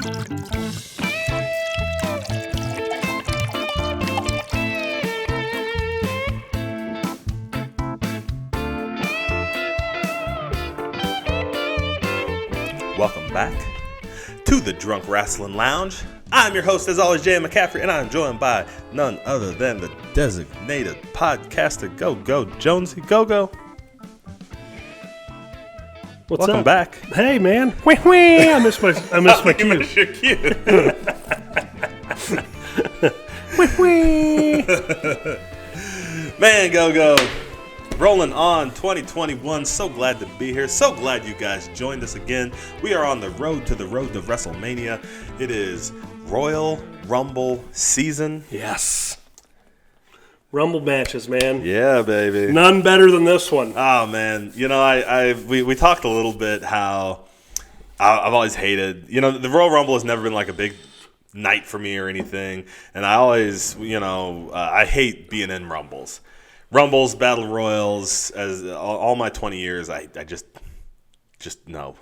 Welcome back to the Drunk Rasslin Lounge. I'm your host, as always, Jay McCaffrey, and I'm joined by none other than the designated podcaster, Go Jonesy. Go. What's Welcome up? back. Hey, man. Wee. I missed my cue. You missed your cue. Wee. Man, Go. Rolling on 2021. So glad to be here. So glad you guys joined us again. We are on the road to WrestleMania. It is Royal Rumble season. Yes. Rumble matches, man. Yeah, baby. None better than this one. Oh, man. You know, we talked a little bit how I've always hated, you know, the Royal Rumble has never been like a big night for me or anything. And I always, you know, I hate being in Rumbles. Rumbles, Battle Royals, as all my 20 years, I just no,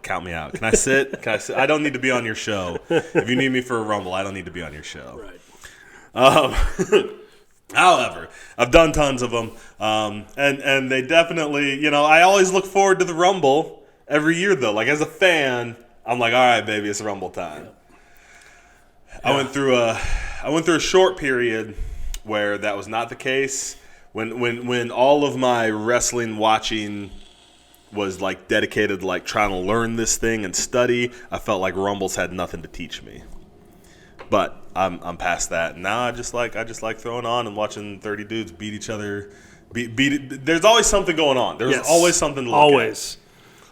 count me out. Can I sit? I don't need to be on your show. If you need me for a Rumble, I don't need to be on your show. Right. However, I've done tons of them, and they definitely, you know, I always look forward to the Rumble every year, though. Like, as a fan, I'm like, all right, baby, it's Rumble time. Yeah. I went through a short period where that was not the case. When all of my wrestling watching was like dedicated, like trying to learn this thing and study, I felt like Rumbles had nothing to teach me. But I'm past that. Now I just like throwing on and watching 30 dudes beat each other. There's always something going on. There's always something to look at.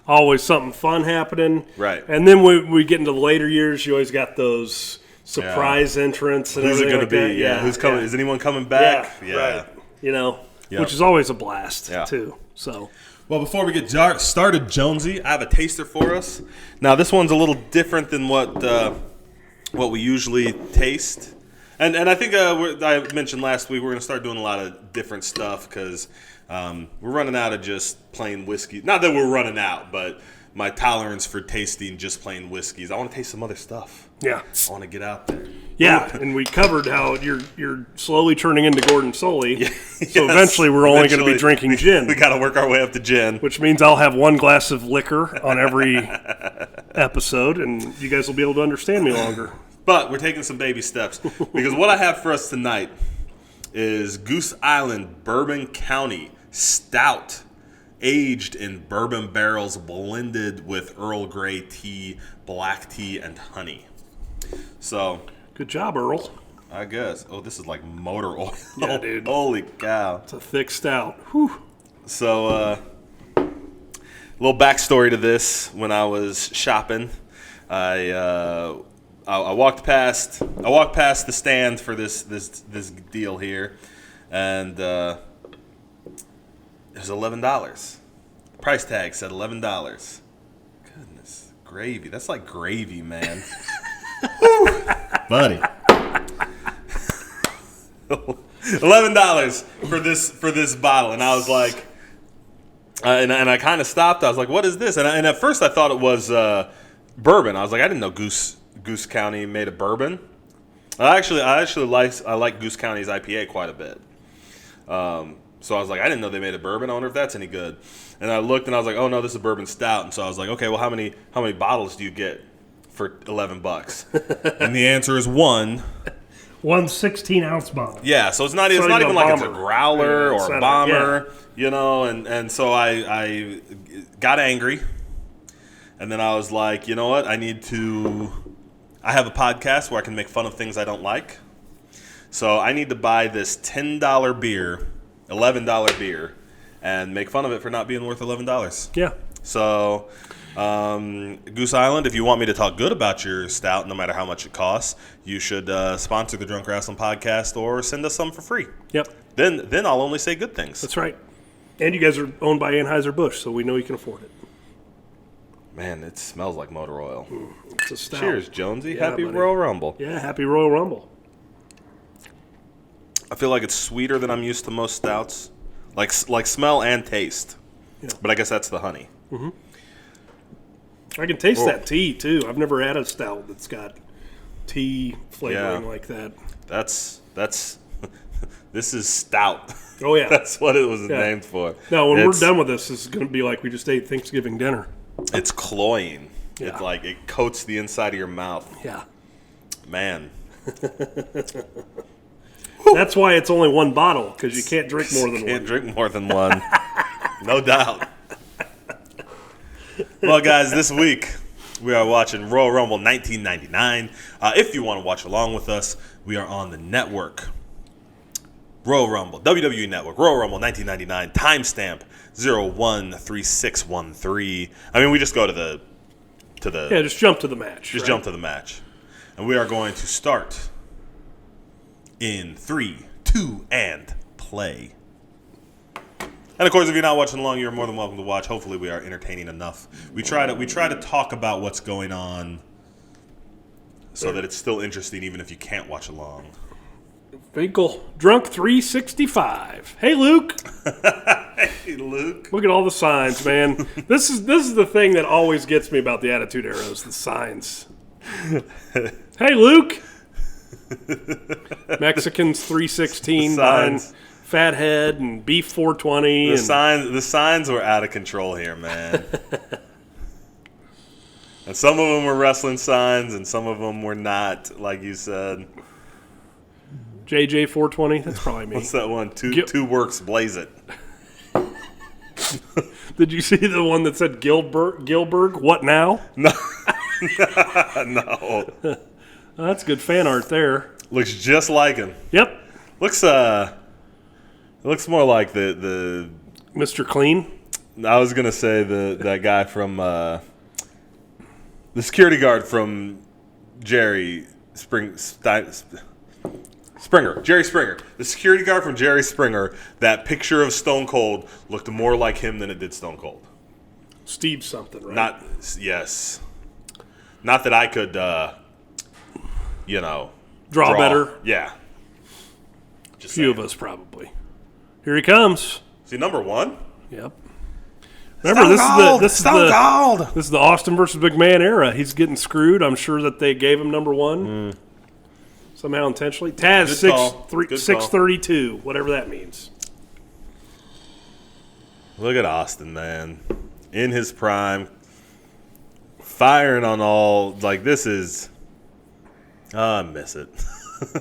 Always something fun happening. Right. And then we get into the later years, you always got those surprise entrants and who's everything. Who's it going to be? Yeah. Who's coming? Yeah. Is anyone coming back? Yeah. Right. You know, which is always a blast too. So. Well, before we get started, Jonesy, I have a taster for us. Now, this one's a little different than what we usually taste. And I think I mentioned last week we're going to start doing a lot of different stuff because we're running out of just plain whiskey. Not that we're running out, but my tolerance for tasting just plain whiskeys. I want to taste some other stuff. Yeah. I want to get out there. Yeah, and we covered how you're slowly turning into Gordon Soley. So eventually we're only going to be drinking gin. We got to work our way up to gin. Which means I'll have one glass of liquor on every episode, and you guys will be able to understand me longer. But we're taking some baby steps because what I have for us tonight is Goose Island Bourbon County Stout, aged in bourbon barrels, blended with Earl Grey tea, black tea, and honey. So, good job, Earl. I guess. Oh, this is like motor oil. Yeah, dude. Holy cow. It's a thick stout. Whew. So, a little backstory to this. When I was shopping, I walked past the stand for this deal here, and it was $11. Price tag said $11. Goodness, gravy. That's like gravy, man. Buddy. $11 for this bottle, and I was like, and I kind of stopped. I was like, "What is this?" And at first I thought it was bourbon. I was like, I didn't know Goose County made a bourbon. I like Goose County's IPA quite a bit. So I was like, I didn't know they made a bourbon. I wonder if that's any good. And I looked and I was like, oh no, this is a bourbon stout. And so I was like, okay, well how many bottles do you get for $11? And the answer is one. One 16-ounce bottle. Yeah, so it's not even like it's a growler or a bomber, you know. And so I got angry, and then I was like, you know what? I have a podcast where I can make fun of things I don't like. So I need to buy this $10 beer, $11 beer, and make fun of it for not being worth $11. Yeah. So, Goose Island, if you want me to talk good about your stout, no matter how much it costs, you should sponsor the Drunk Rasslin podcast or send us some for free. Yep. Then I'll only say good things. That's right. And you guys are owned by Anheuser-Busch, so we know you can afford it. Man, it smells like motor oil. It's a stout. Cheers, Jonesy. Yeah, happy buddy. Royal Rumble. Yeah, happy Royal Rumble. I feel like it's sweeter than I'm used to most stouts. Like smell and taste. Yeah. But I guess that's the honey. Mm-hmm. I can taste that tea, too. I've never had a stout that's got tea flavoring like that. That's this is stout. Oh, yeah. That's what it was named for. No, when we're done with this is going to be like we just ate Thanksgiving dinner. It's cloying. Yeah. It's like it coats the inside of your mouth. Yeah. Man. That's why it's only one bottle, because you can't drink more than one. Can't drink more than one. No doubt. Well, guys, this week we are watching Royal Rumble 1999. If you want to watch along with us, we are on the network. Royal Rumble, WWE Network, Royal Rumble 1999, timestamp 013613. I mean, we just go to the Yeah, just jump to the match. Just jump to the match. And we are going to start in 3, 2, and play. And of course, if you're not watching along, you're more than welcome to watch. Hopefully, we are entertaining enough. We try to talk about what's going on so that it's still interesting, even if you can't watch along. Finkel, drunk 365. Hey, Luke. Hey, Luke. Look at all the signs, man. This is the thing that always gets me about the Attitude Era is the signs. Hey, Luke. Mexicans 316 behind Fathead and Beef 420. The signs were out of control here, man. And some of them were wrestling signs, and some of them were not, like you said. JJ 420, that's probably me. What's that one? Two works, blaze it. Did you see the one that said Gilberg? What now? No. No. That's good fan art there. Looks just like him. Yep. Looks more like the Mr. Clean. I was gonna say that guy from the security guard from Jerry Springer. Jerry Springer. The security guard from Jerry Springer, that picture of Stone Cold looked more like him than it did Stone Cold. Steve something, right? Yes. Not that I could, draw better. Yeah. Just few of us probably. Here he comes. Is he number one? Yep. Remember, this is the Austin versus McMahon era. He's getting screwed. I'm sure that they gave him number one. Somehow intentionally. Taz 632, whatever that means. Look at Austin, man. In his prime. Firing on all. Like, this is. I miss it.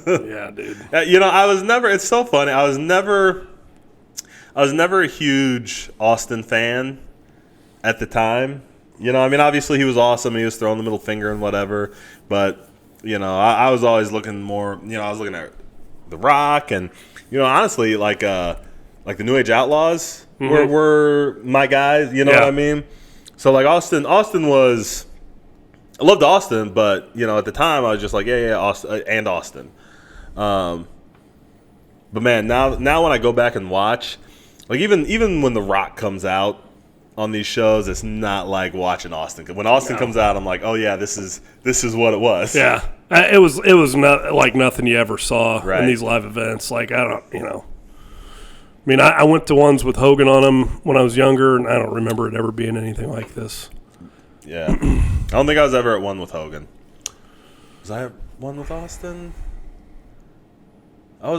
Yeah, dude. It's so funny. I was never a huge Austin fan at the time. Obviously he was awesome and he was throwing the middle finger and whatever. But, I was always looking more, I was looking at The Rock and, honestly, like the New Age Outlaws were my guys, what I mean? So, like, Austin was, I loved Austin, but, at the time I was just like, Austin and Austin. But, man, now when I go back and watch, like, even when The Rock comes out on these shows, it's not like watching Austin. When Austin comes out, I'm like, oh yeah, this is what it was. Yeah, it was not like nothing you ever saw in these live events. Like I went to ones with Hogan on them when I was younger, and I don't remember it ever being anything like this. Yeah, I don't think I was ever at one with Hogan. Was I at one with Austin? I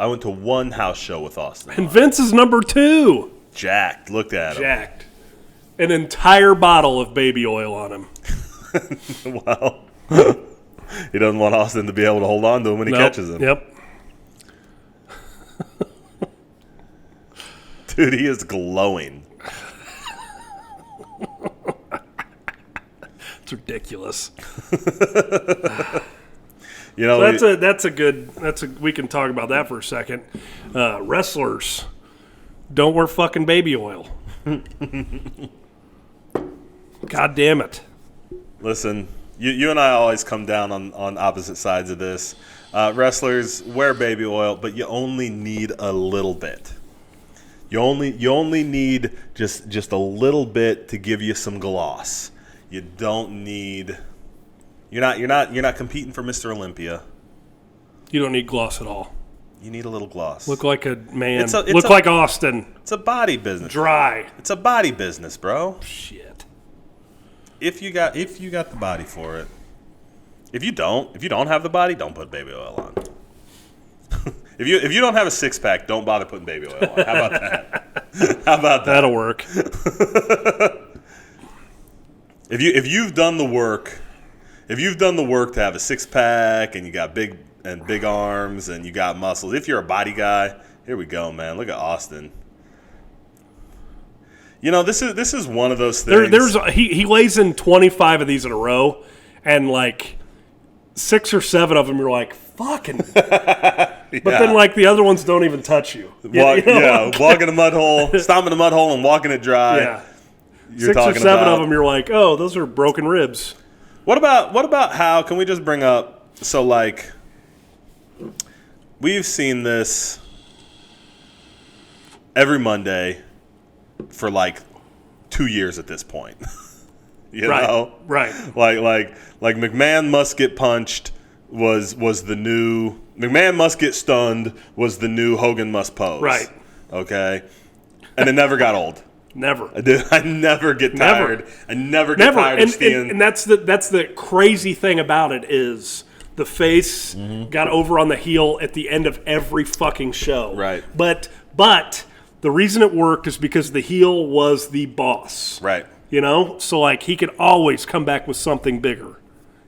went to one house show with Austin. And Vince is number 2. Jacked. Looked at him. Jacked. An entire bottle of baby oil on him. Well, he doesn't want Austin to be able to hold on to him when he catches him. Yep. Dude, he is glowing. It's ridiculous. We can talk about that for a second. Wrestlers don't wear fucking baby oil. God damn it. Listen, you and I always come down on opposite sides of this. Wrestlers wear baby oil, but you only need a little bit. You only need just a little bit to give you some gloss. You don't need. You're not competing for Mr. Olympia. You don't need gloss at all. You need a little gloss. Look like a man. It's Look like Austin. It's a body business. Dry. It's a body business, bro. Shit. If you got the body for it. If you don't have the body, don't put baby oil on. If you don't have a 6-pack, don't bother putting baby oil on. How about that? How about that? That'll work. If you've done the work to have a 6-pack and you got big arms and you got muscles, if you're a body guy, here we go, man. Look at Austin. You know, this is one of those things. He lays in 25 of these in a row, and like 6 or 7 of them, you're like, fucking. But then like the other ones don't even touch you. Walk in a mud hole, stomp in a mud hole, and walking it dry. Yeah. 6 or 7 of them, you're like, oh, those are broken ribs. What about how? Can we just bring up? So like, we've seen this every Monday for like 2 years at this point. you know? Right. Like McMahon must get punched was the new McMahon must get stunned was the new Hogan must pose. Right. Okay. And it never got old. Never. I never get tired. I never get tired of seeing. And that's the crazy thing about it is the face got over on the heel at the end of every fucking show. Right. But the reason it worked is because the heel was the boss. Right. You know? So, like, he could always come back with something bigger.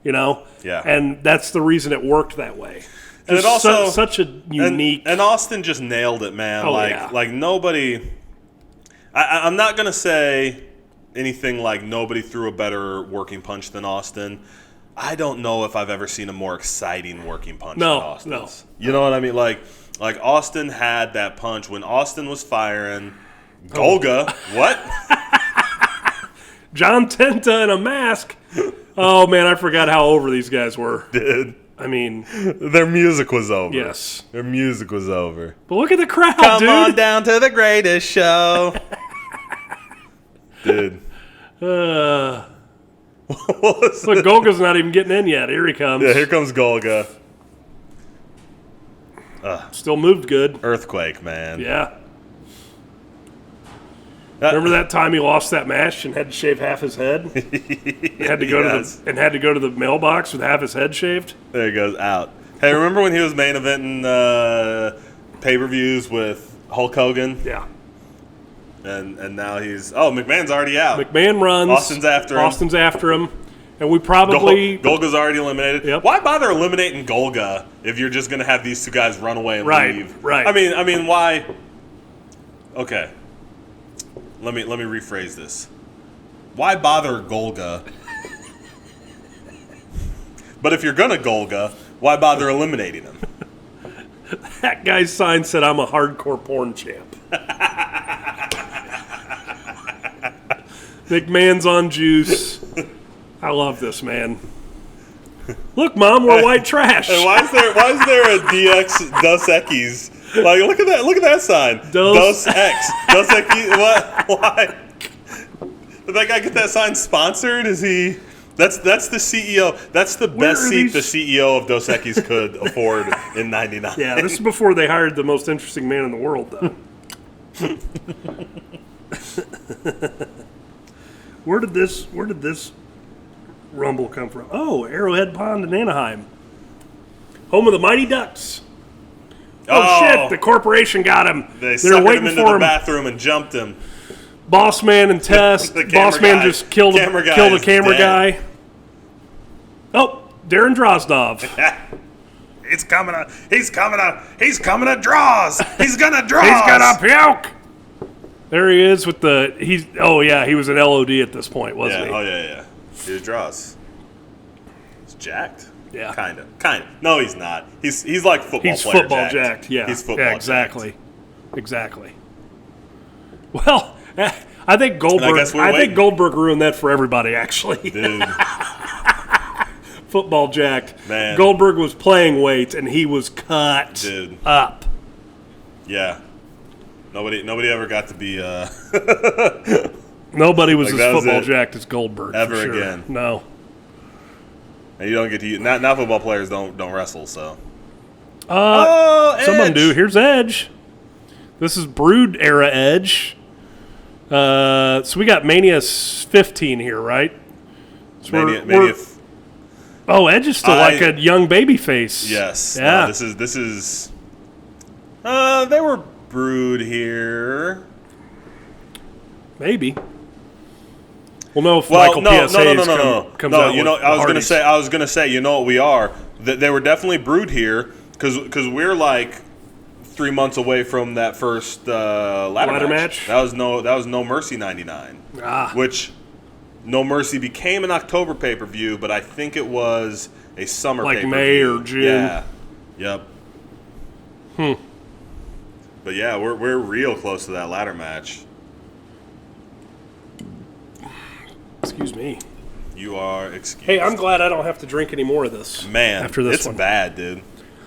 You know? Yeah. And that's the reason it worked that way. And it also such a unique. And Austin just nailed it, man. Oh, like nobody. I'm not gonna say anything like nobody threw a better working punch than Austin. I don't know if I've ever seen a more exciting working punch than Austin's. No. You know what I mean? Like Austin had that punch when Austin was firing. Golga, what? John Tenta in a mask. Oh man, I forgot how over these guys were. Dude. I mean, their music was over. Yes. Their music was over. But look at the crowd, Come dude. on down to the greatest show. Dude. Look, Golga's not even getting in yet. Here he comes. Yeah, here comes Golga. Still moved good. Earthquake, man. Yeah. Remember that time he lost that match and had to shave half his head? He had to go to the mailbox with half his head shaved. There he goes, out. Hey, remember when he was main eventing pay-per-views with Hulk Hogan? Yeah. And now he's McMahon's already out. McMahon runs. Austin's after him. And we probably Golga's already eliminated. Yep. Why bother eliminating Golga if you're just gonna have these two guys run away and leave? Right. I mean why? Okay. Let me rephrase this. Why bother Golga? But if you're gonna Golga, why bother eliminating him? That guy's sign said, "I'm a hardcore porn champ." McMahon's on juice. I love this, man. Look, Mom, we're white trash. Hey, why is there a DX Dos Equis? Like, look at that sign. Dos X. Dos Equis. What? Why? Did that guy get that sign sponsored? Is he? That's the CEO. That's the best seat the CEO of Dos Equis could afford in '99. Yeah, this is before they hired the most interesting man in the world, though. Where did this Rumble come from? Oh, Arrowhead Pond in Anaheim, home of the Mighty Ducks. Oh shit! The corporation got him. They're waiting him into the bathroom and jumped him. Boss Man and Test. Boss Man just killed the camera guy. Oh, Darren Drozdov. He's coming to draws. He's gonna draw. He's gonna puke. There he is with the he was an LOD at this point, wasn't he? Oh yeah. He draws. He's jacked. Yeah. Kind of. No, he's not. He's like football. He's player football jacked. Yeah. He's football. Yeah, exactly. Jacked. Exactly. Well, I think Goldberg ruined that for everybody. Actually, dude. Football jacked. Man. Goldberg was playing weight and he was cut up. Yeah. Nobody ever got to be. Nobody was as football jacked as Goldberg ever again. No. And you don't get to now football players don't wrestle, so. Some of them do. Edge. Here's Edge. This is Brood era Edge. So we got Mania 15 here, right? So Mania. Edge is still like a young baby face. Yes. Yeah. No, this is. They were Brood here. Maybe. We'll know if Michael PSA comes out. You know, I was gonna say, you know what we are? They were definitely Brood here because we're like 3 months away from that first ladder match. That was No Mercy 99, which No Mercy became an October pay-per-view, but I think it was a summer like pay-per-view. May or June. Yeah. Yep. But yeah, we're real close to that ladder match. Excuse me. You are excused. Hey, I'm glad I don't have to drink any more of this. Man, after this it's one. bad, dude.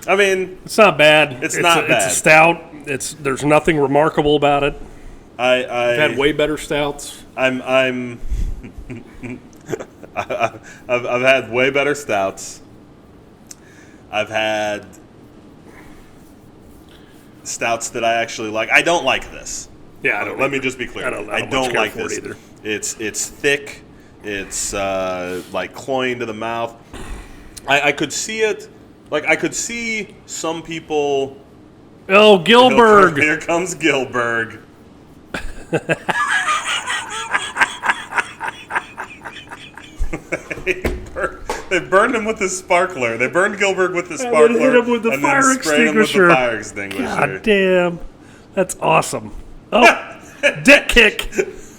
I mean, it's not bad. It's not bad. It's a stout. There's nothing remarkable about it. I've had way better stouts. I've had way better stouts. I've had stouts that I actually like. I don't like this. Yeah, let me just be clear. I don't like this either. It's thick. It's like cloying to the mouth. I could see it. Like I could see some people. Oh, Goldberg! Here comes Goldberg. They burned him with his sparkler. They burned Goldberg with the sparkler. And then hit him with the fire extinguisher. God damn. That's awesome. Oh, dick kick.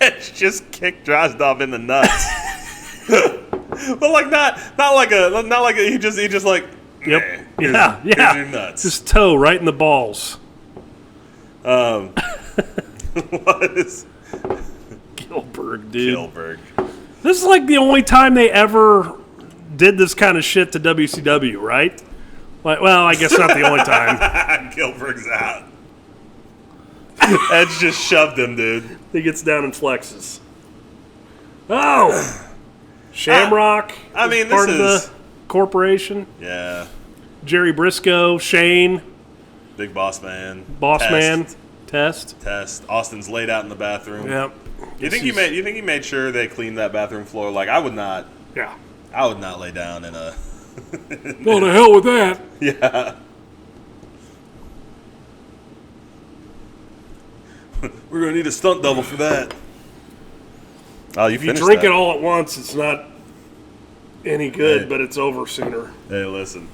It's just kicked Drozdov in the nuts. But like not like he just like yep. Here's your nuts. Just toe right in the balls. What is Goldberg, dude? Goldberg. This is like the only time they ever did this kind of shit to WCW, right? Like, well, I guess not the only time. Goldberg's out. Edge just shoved him, dude. He gets down and flexes. Oh! Shamrock. I mean, part of the corporation. Yeah. Jerry Briscoe, Shane. Big Boss Man. Test. Austin's laid out in the bathroom. Yep. You think he made sure they cleaned that bathroom floor? Like I would not. Yeah. I would not lay down in a. Go to hell with that. Yeah. We're gonna need a stunt double for that. Oh, if you drink it all at once, it's not any good, but it's over sooner. Hey, listen.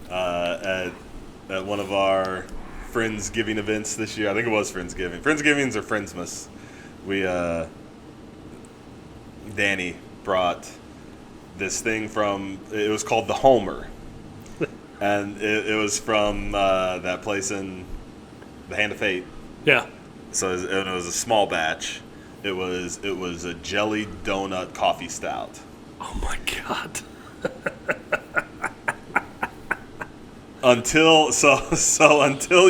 At one of our Friendsgiving events this year, I think it was Friendsgiving. Friendsgivings or Friendsmas. Danny brought this thing it was called the Homer. And it was from that place in the Hand of Fate. Yeah. So it was a small batch. It was a jelly donut coffee stout. Oh my god. Until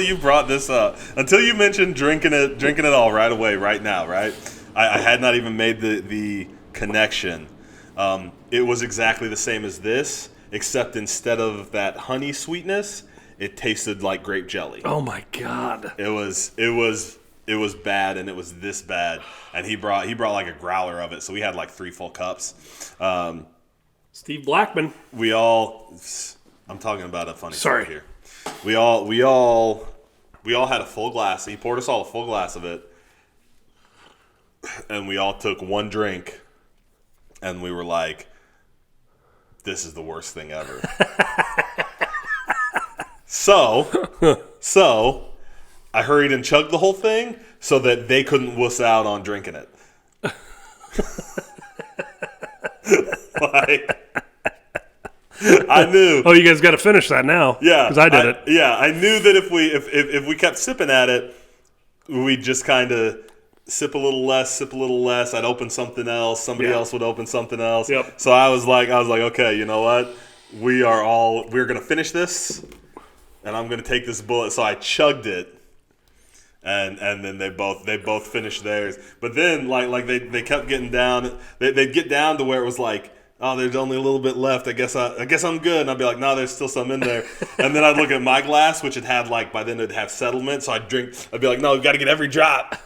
you brought this up, until you mentioned drinking it all right away, right now, right? I had not even made the connection. It was exactly the same as this, except instead of that honey sweetness, it tasted like grape jelly. Oh my god! It was bad, and it was this bad. And he brought like a growler of it, so we had like 3 full cups. Steve Blackman. I'm talking about a funny story here. We all had a full glass. He poured us all a full glass of it, and we all took one drink, and we were like, "This is the worst thing ever." So I hurried and chugged the whole thing so that they couldn't wuss out on drinking it. I knew. Oh, you guys got to finish that now. Yeah, because I did it. Yeah, I knew that if we kept sipping at it, we'd just kind of sip a little less. I'd open something else. Somebody else would open something else. Yep. So I was like, okay, you know what? We're gonna finish this, and I'm gonna take this bullet. So I chugged it. And then they both finished theirs. But then like they kept getting down. They'd get down to where it was like oh, there's only a little bit left. I guess I'm good. And I'd be like, no, there's still some in there. And then I'd look at my glass, which it had like, by then it'd have settlement. So I'd drink. I'd be like, no, we've got to get every drop.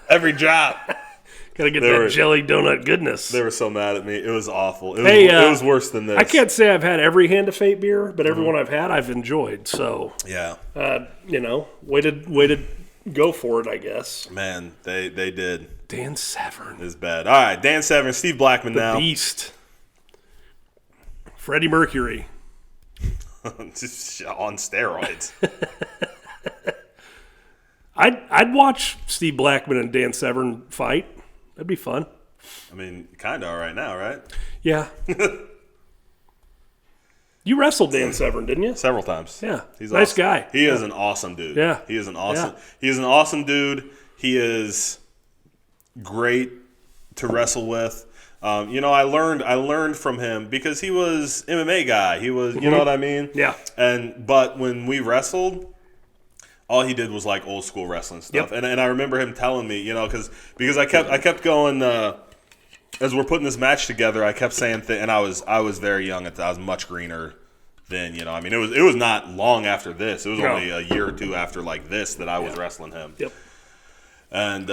Gotta get that jelly donut goodness. They were so mad at me. It was awful. It was worse than this. I can't say I've had every Hand of Fate beer, but every one I've had, I've enjoyed. So yeah, way to go for it, I guess. Man, they did. Dan Severn is bad. All right, Dan Severn, Steve Blackman now. Beast. Freddie Mercury. Just on steroids. I'd watch Steve Blackman and Dan Severn fight. That'd be fun. I mean, kind of all right now, right? Yeah. You wrestled Dan Severn, didn't you? Several times. Yeah. He's nice awesome. guy. He is an awesome dude. Yeah. He is an awesome dude. He is great to wrestle with. I learned from him because he was MMA guy. He was, you know what I mean? Yeah. But when we wrestled, all he did was like old school wrestling stuff. Yep. And I remember him telling me, because I kept going as we're putting this match together. I kept saying things, and I was very young. I was much greener then. It was not long after this. It was only a year or two after like this that I was wrestling him. Yep. And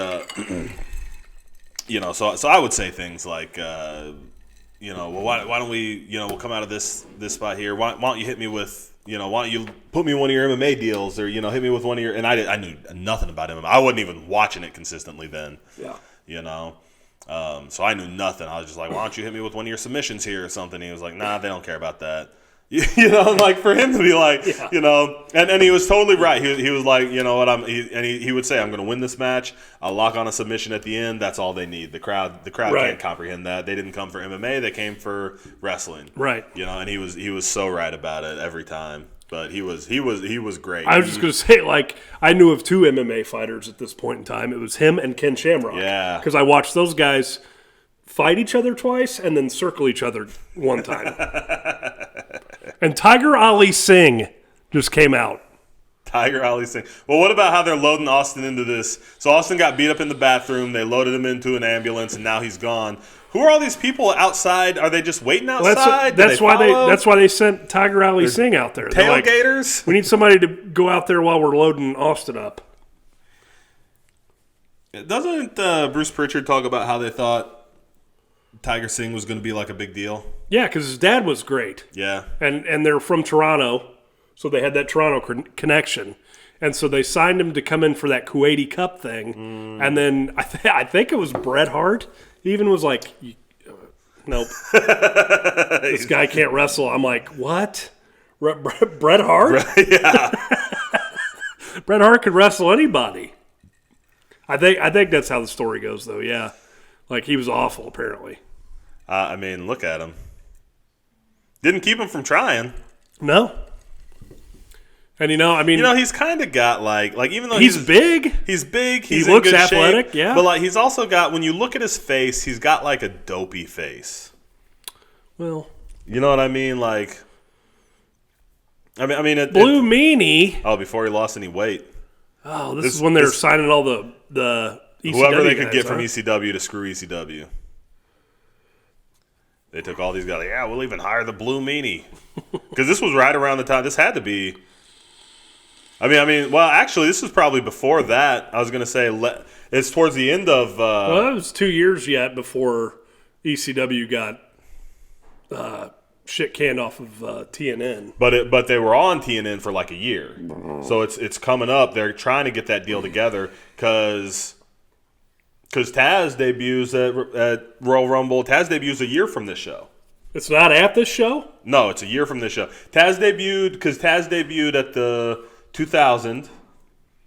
so I would say things like, well, why don't we, we'll come out of this spot here. Why don't you hit me with, why don't you put me in one of your MMA deals, or hit me with one of your. And I knew nothing about MMA. I wasn't even watching it consistently then. Yeah. So I knew nothing. I was just like, why don't you hit me with one of your submissions here or something? He was like, nah, they don't care about that. Like for him to be like, and he was totally right. He was like, you know what, he would say, I'm going to win this match. I'll lock on a submission at the end. That's all they need. The crowd can't comprehend that. They didn't come for MMA. They came for wrestling. Right. And he was so right about it every time. But he was great. I was just going to say, like, I knew of two MMA fighters at this point in time. It was him and Ken Shamrock. Yeah. Because I watched those guys fight each other twice and then circle each other one time. And Tiger Ali Singh just came out. Tiger Ali Singh. Well, what about how they're loading Austin into this? So Austin got beat up in the bathroom. They loaded him into an ambulance, and now he's gone. Who are all these people outside? Are they just waiting outside? Well, that's why they sent Tiger Ali Singh out there. Tailgaters? Like, we need somebody to go out there while we're loading Austin up. Doesn't Bruce Pritchard talk about how they thought Tiger Singh was going to be like a big deal? Yeah, because his dad was great. Yeah. And they're from Toronto, so they had that Toronto connection. And so they signed him to come in for that Kuwaiti Cup thing. And then I think it was Bret Hart. He even was like, nope. This guy can't wrestle. I'm like, what? Bret Hart? Yeah. Bret Hart could wrestle anybody. I think that's how the story goes, though, yeah. Like, he was awful, apparently. Look at him. Didn't keep him from trying. No. And, he's kind of got, like even though he's big. He's big. He looks athletic, shape, yeah. But, like, he's also got, when you look at his face, he's got, like, a dopey face. Well. You know what I mean? Like, Blue Meanie. Oh, before he lost any weight. Oh, this is when they were signing all the ECW whoever they could guys, get from ECW to screw ECW. They took all these guys. Like, yeah, we'll even hire the Blue Meanie, because this was right around the time. This had to be. Well, actually, this was probably before that. I was going to say it's towards the end of. Well, it was 2 years yet before ECW got shit canned off of TNN. But they were on TNN for like a year, so it's coming up. They're trying to get that deal together because Taz debuts at Royal Rumble. Taz debuts a year from this show. It's not at this show? No, it's a year from this show. Taz debuted at the 2000.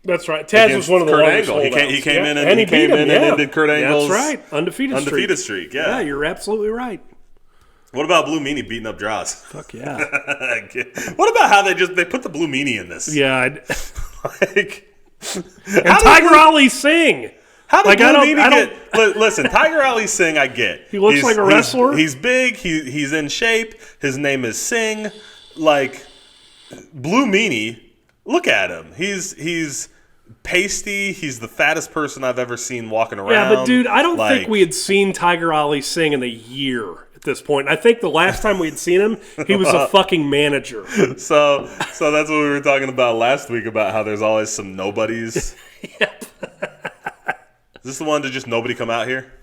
That's right. Taz was one of the longest holdouts. He came in and ended Kurt Angle's That's right. Undefeated streak. Yeah, you're absolutely right. What about Blue Meanie beating up Droz? Fuck yeah. What about how they put the Blue Meanie in this? Yeah. And Tiger Ali Singh. How did Blue Meanie get... Listen, Tiger Ali Singh, I get. He looks like a wrestler. He's big. He's in shape. His name is Singh. Like, Blue Meanie, look at him. He's pasty. He's the fattest person I've ever seen walking around. Yeah, but dude, I don't think we had seen Tiger Ali Singh in a year at this point. I think the last time we had seen him, he was a fucking manager. So that's what we were talking about last week about how there's always some nobodies. Yep. Is this the one to just nobody come out here?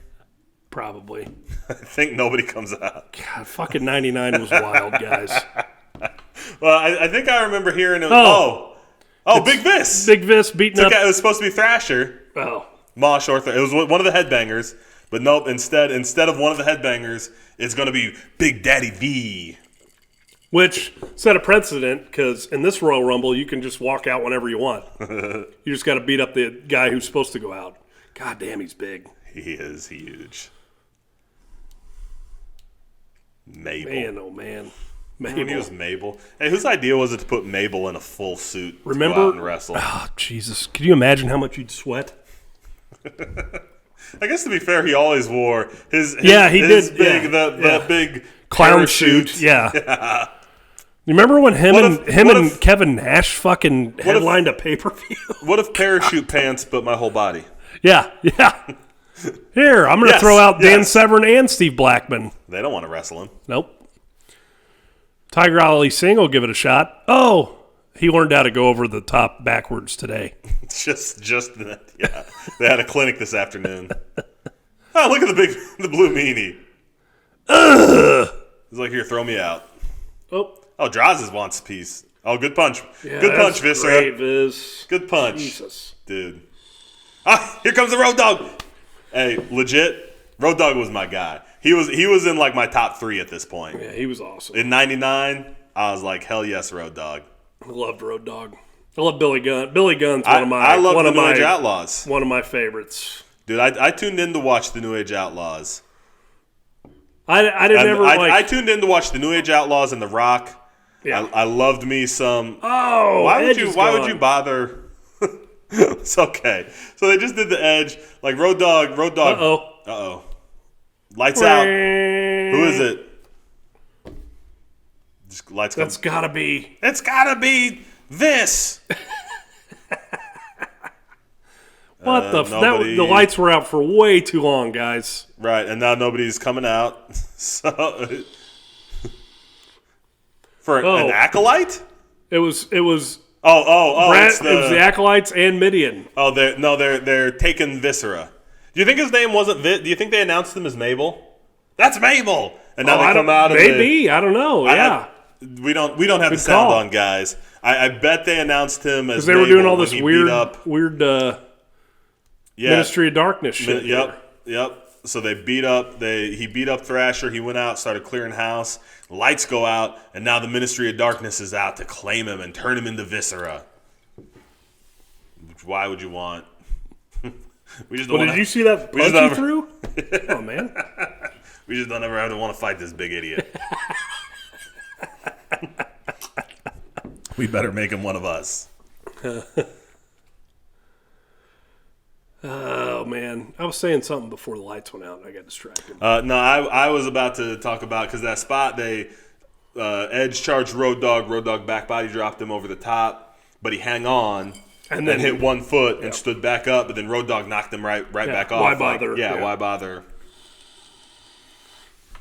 Probably. I think nobody comes out. God, fucking 99 was wild, guys. Well, I think I remember hearing it. Big Vis. Big Vis beating up. It was supposed to be Thrasher. Oh. Mosh or it was one of the headbangers. But nope, instead of one of the headbangers, it's going to be Big Daddy V. Which set a precedent because in this Royal Rumble, you can just walk out whenever you want. You just got to beat up the guy who's supposed to go out. God damn, he's big. He is huge. Mabel. Man, oh man. Mabel. He was Mabel. Hey, whose idea was it to put Mabel in a full suit to go out and wrestle? Oh, Jesus. Could you imagine how much you'd sweat? I guess to be fair, he always wore his big clown parachute. suit. Yeah. You remember when him and Kevin Nash fucking headlined a pay-per-view? What if parachute pants but my whole body? Yeah. Here, I'm going to throw out Dan Severn and Steve Blackman. They don't want to wrestle him. Nope. Tiger Ali Singh will give it a shot. Oh, he learned how to go over the top backwards today. just that. Yeah. They had a clinic this afternoon. Oh, look at the blue meanie. He's like, here, throw me out. Oh, Draws wants a piece. Oh, good punch. Yeah, good punch, Viscera. Great, Viz. Good punch. Jesus. Dude. Ah, here comes the Road Dogg. Hey, legit, Road Dogg was my guy. He was in like my top 3 at this point. Yeah, he was awesome. In 99, I was like, hell yes, Road Dogg. I loved Road Dogg. I love Billy Gunn. Billy Gunn's one of my New Age Outlaws. One of my favorites. Dude, I tuned in to watch the New Age Outlaws. I tuned in to watch the New Age Outlaws and The Rock. Yeah. I loved me some. Oh, why would you bother? It's okay. So they just did the Edge, like Road Dogg. Uh-oh. Lights out. Who is it? Just lights come. It's gotta be this. What the lights were out for way too long, guys. Right, and now nobody's coming out. So for an acolyte? It was Brad, it was the acolytes and Midian. Oh, they're taking Viscera. Do you think his name wasn't Do you think they announced him as Mabel? That's Mabel. And now they come out. Maybe I don't know. We don't have the sound on, guys. I bet they announced him as because they were doing all this weird Ministry of Darkness shit. Yep. So they he beat up Thrasher. He went out, started clearing house. Lights go out, and now the Ministry of Darkness is out to claim him and turn him into Viscera. Why would you want? We just don't. Did you see that punch you threw? Oh man. We just don't ever have to want to fight this big idiot. We better make him one of us. Oh man, I was saying something before the lights went out and I got distracted. No, I was about to talk about because that spot Edge charged Road Dogg. Road Dogg back body dropped him over the top, but he hung on and then hit one foot and stood back up. But then Road Dogg knocked him right back off. Why bother? Why bother?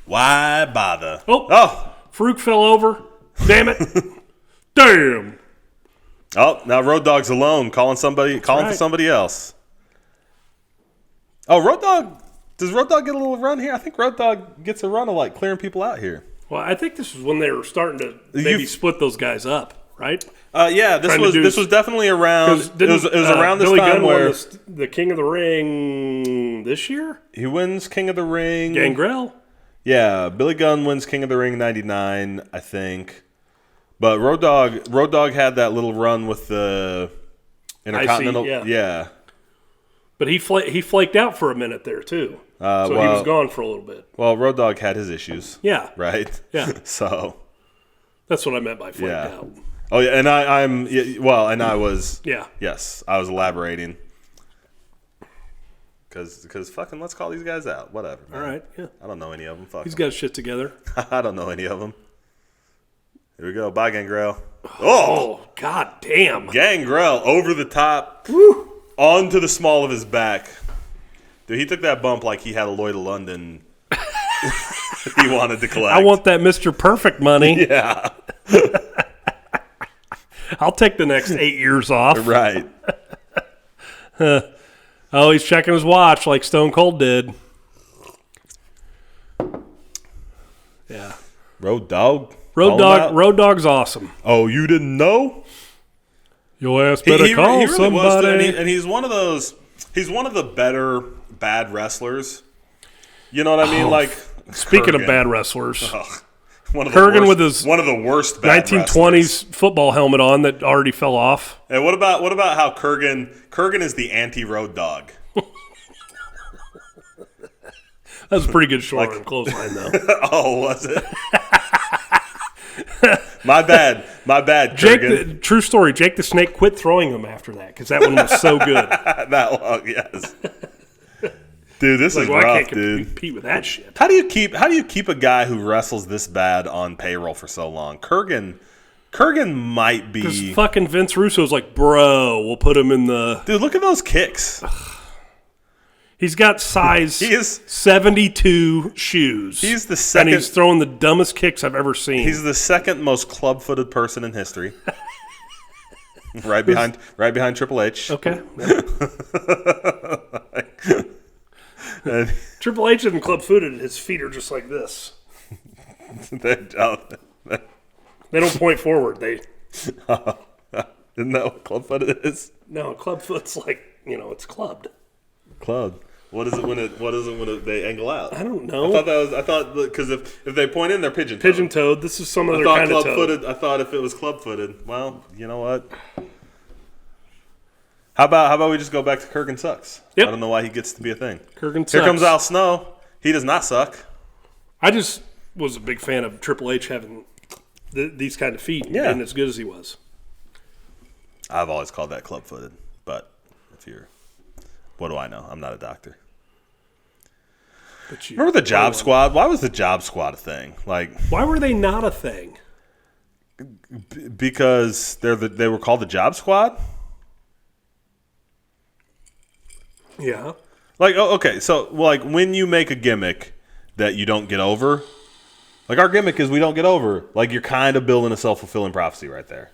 Why bother? Oh, Farouk fell over. Damn it! Damn. Oh, now Road Dogg's alone, calling for somebody else. Oh, Road Dogg. Does Road Dogg get a little run here? I think Road Dogg gets a run of like clearing people out here. Well, I think this was when they were starting to maybe split those guys up, right? Yeah, this was definitely around. It was around this Billy time Gunn where won the King of the Ring this year. He wins King of the Ring. Gangrel. Yeah, Billy Gunn wins King of the Ring '99, I think. But Road Dogg had that little run with the Intercontinental. Yeah. But he flaked out for a minute there too. He was gone for a little bit. Well, Road Dogg had his issues. Yeah. Right. Yeah. So that's what I meant by flaked out. Oh yeah, and I was. Yeah. Yes, I was elaborating. Because fucking let's call these guys out. Whatever. Man. All right. Yeah. I don't know any of them. Fuck. He's got shit together. I don't know any of them. Here we go. Bye, Gangrel. Oh, god damn. Gangrel over the top, onto the small of his back. Dude, he took that bump like he had a Lloyd of London he wanted to collect. I want that Mr. Perfect money. Yeah. I'll take the next 8 years off. Right. Oh, he's checking his watch like Stone Cold did. Yeah. Road Dogg. Road Dogg's awesome. Oh, you didn't know? Your ass better call really somebody. Was, and he's one of those. He's one of the better bad wrestlers. You know what I mean? Like speaking Kurgan. Of bad wrestlers, Kurgan with his one of the worst bad 1920s wrestlers. Football helmet on that already fell off. And what about how Kurgan is the anti-Road Dogg? That was a pretty good short arm clothesline, though. Oh, was it? My bad, Kurgan. True story. Jake the Snake quit throwing them after that because that one was so good. That long, yes. Dude, this is rough, I can't dude. compete with that shit. How do you keep a guy who wrestles this bad on payroll for so long? Kurgan might be. Because fucking Vince Russo's like, bro, we'll put him in the. Dude, look at those kicks. He's got size 72 shoes. He's the second. And he's throwing the dumbest kicks I've ever seen. He's the second most club-footed person in history. right behind Triple H. Okay. And Triple H isn't club-footed. His feet are just like this. They don't point forward. They. Isn't that what club-footed is? No, club-foot's like, it's clubbed. Clubbed. What is it when they angle out? I don't know. I thought because if they point in, they're pigeon-toed. Pigeon-toed. This is some other kind of toe. I thought if it was club-footed. Well, you know what? How about we just go back to Kurgan sucks? Yep. I don't know why he gets to be a thing. Kurgan sucks. Here comes Al Snow. He does not suck. I just was a big fan of Triple H having these kind of feet and as good as he was. I've always called that club-footed, but if you're... What do I know? I'm not a doctor. Remember the Job Squad? Why was the Job Squad a thing? Like, why were they not a thing? Because they were called the Job Squad? Yeah. Like, okay, so like when you make a gimmick that you don't get over, like our gimmick is we don't get over. Like you're kind of building a self-fulfilling prophecy right there.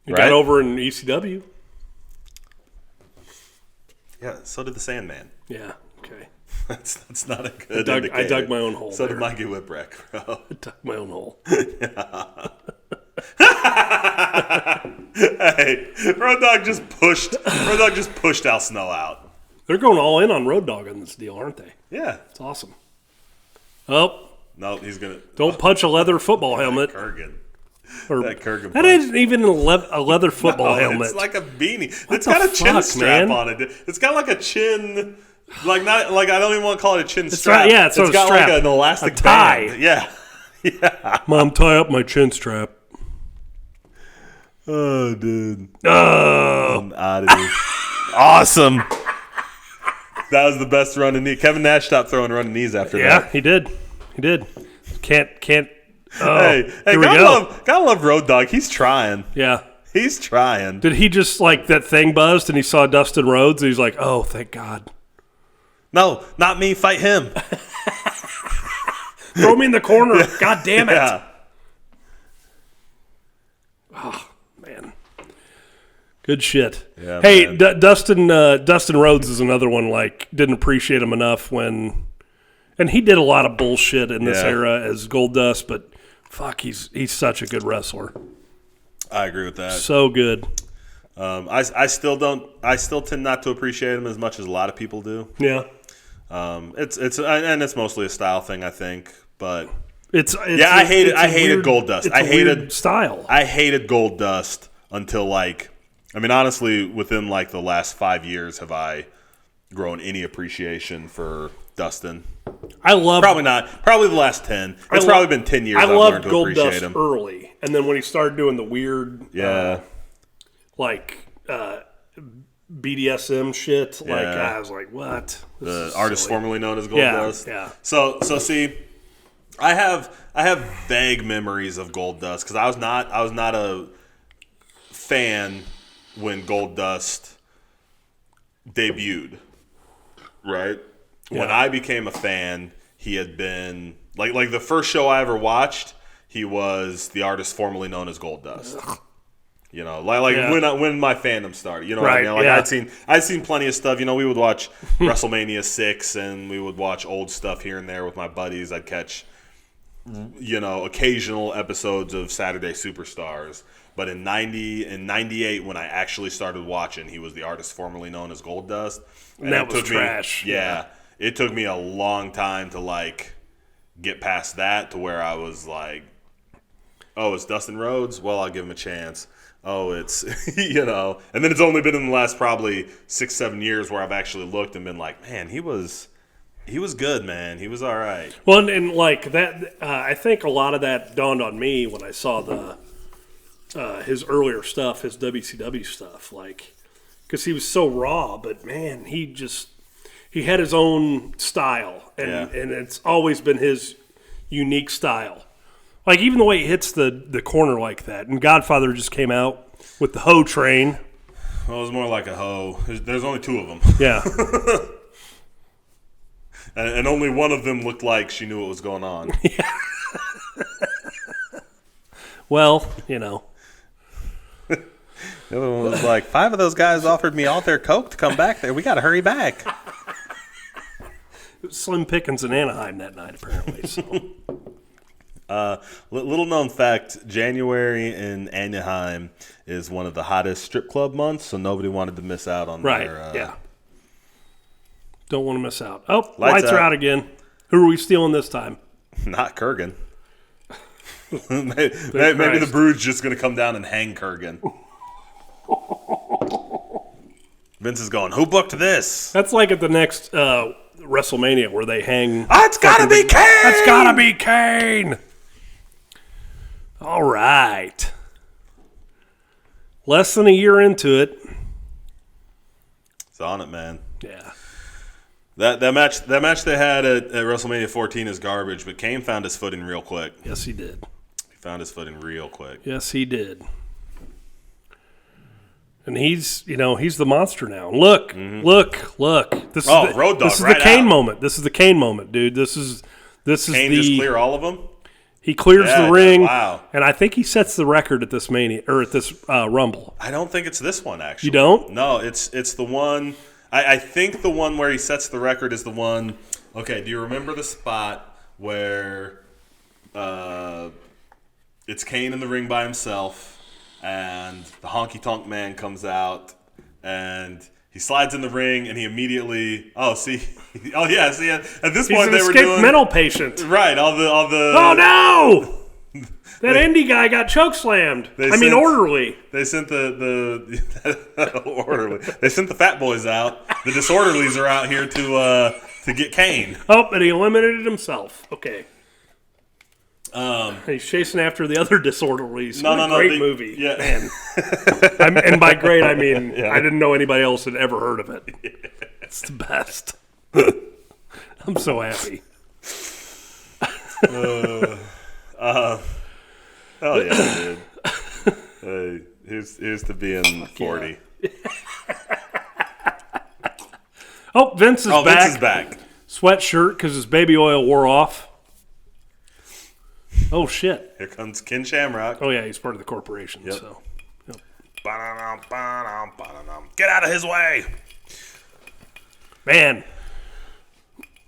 You got over in ECW. Yeah, so did the Sandman. Yeah, okay. That's not a good indicator. I dug my own hole. So did Mikey Whipwreck, bro. I dug my own hole. Hey, Road Dogg just pushed Al Snow out. They're going all in on Road Dogg on this deal, aren't they? Yeah. It's awesome. Oh. No, he's going to... Don't punch a leather football helmet. Kurgan. That Kurgan that isn't even a leather football helmet. It's like a beanie. It's got a chin strap on it. It's got like a chin... I don't even want to call it a chin strap. It's got like an elastic tie. band. Yeah. Mom, tie up my chin strap. Oh, dude. Oh. An oddity. Awesome. That was the best running knee. Kevin Nash stopped throwing running knees after that. Yeah, he did. Can't. Oh, hey, gotta love Road Dogg. He's trying. Yeah. He's trying. Did he just that thing buzzed and he saw Dustin Rhodes and he's like, oh, thank God. No, not me. Fight him. Throw me in the corner. God damn it. Yeah. Oh, man. Good shit. Yeah, hey, Dustin Rhodes is another one, didn't appreciate him enough when... And he did a lot of bullshit in this era as Goldust, but fuck, he's such a good wrestler. I agree with that. So good. I still tend not to appreciate him as much as a lot of people do. Yeah. It's mostly a style thing, I think. But I hated Goldust. I hated style. I hated Goldust until honestly, within the last 5 years, have I grown any appreciation for Dustin? Probably not. Probably the last 10. It's probably been 10 years. I loved learned to appreciate him early, and then when he started doing the weird, BDSM shit, I was like, what? The artist formerly known as Goldust. Yeah. So see, I have vague memories of Goldust because I was not a fan when Goldust debuted. Right? Yeah. When I became a fan, he had been like the first show I ever watched, he was the artist formerly known as Goldust. You know, when my fandom started, you know what I mean? Like I'd seen plenty of stuff. You know, we would watch WrestleMania 6 and we would watch old stuff here and there with my buddies. I'd catch, you know, occasional episodes of Saturday Superstars. But in 98, when I actually started watching, he was the artist formerly known as Goldust. And that was trash. Yeah. It took me a long time to, like, get past that to where I was like, oh, it's Dustin Rhodes? Well, I'll give him a chance. Oh, it's, you know. And then it's only been in the last probably 6-7 years where I've actually looked and been like, man, he was good, man. He was all right. Well, and like that, I think a lot of that dawned on me when I saw his earlier stuff, his WCW stuff, like, because he was so raw, but man, he had his own style, and it's always been his unique style. Like, even the way he hits the corner like that, and Godfather just came out with the hoe train. Well, it was more like a hoe. There's only 2 of them. Yeah. and only one of them looked like she knew what was going on. Yeah. Well, you know. The other one was like, 5 of those guys offered me all their coke to come back there. We got to hurry back. It was slim pickings in Anaheim that night, apparently. So. Little known fact, January in Anaheim is one of the hottest strip club months, so nobody wanted to miss out on their... yeah. Don't want to miss out. Oh, lights are out again. Who are we stealing this time? Not Kurgan. maybe the Brood's just going to come down and hang Kurgan. Vince is going, who booked this? That's like at the next WrestleMania where they hang... That's got to be Kane! That's got to be Kane! All right. Less than a year into it. It's on it, man. Yeah. That match they had at WrestleMania 14 is garbage, but Kane found his footing real quick. Yes, he did. He found his footing real quick. Yes, he did. And he's the monster now. Look. This is Road Dogg. This is the Kane moment. This is the Kane moment, dude. This is Kane just clear all of them. He clears the ring. Wow. And I think he sets the record at this Mania or at this Rumble. I don't think it's this one actually. You don't? No, it's the one. I think the one where he sets the record is the one. Okay, do you remember the spot where it's Kane in the ring by himself, and the Honky Tonk Man comes out, and he slides in the ring, and he immediately at this point they were doing mental patient, right? All the oh no. That indie guy got chokeslammed. Orderly. They sent the orderly. They sent the fat boys out. The disorderlies are out here to get Kane. Oh, and he eliminated himself. Okay. He's chasing after the other disorderlies. Great movie. Yeah. Man. And by great, I mean I didn't know anybody else had ever heard of it. It's the best. I'm so happy. Oh yeah, dude. Here's to being 40. Yeah. Oh, Vince is back. Vince is back. Sweatshirt because his baby oil wore off. Oh shit! Here comes Ken Shamrock. Oh yeah, he's part of the corporation. Yep. So. Yep. Get out of his way, man.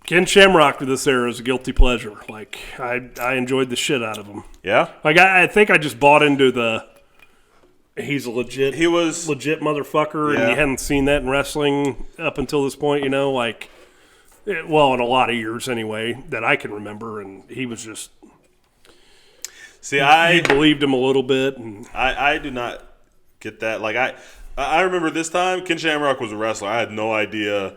Ken Shamrock with this era is a guilty pleasure. Like, I enjoyed the shit out of him. Yeah? Like, I think I just bought into he's a legit motherfucker, and you hadn't seen that in wrestling up until this point, in a lot of years anyway, that I can remember, and he was just... See, he believed him a little bit. And I do not get that. Like, I remember this time, Ken Shamrock was a wrestler. I had no idea...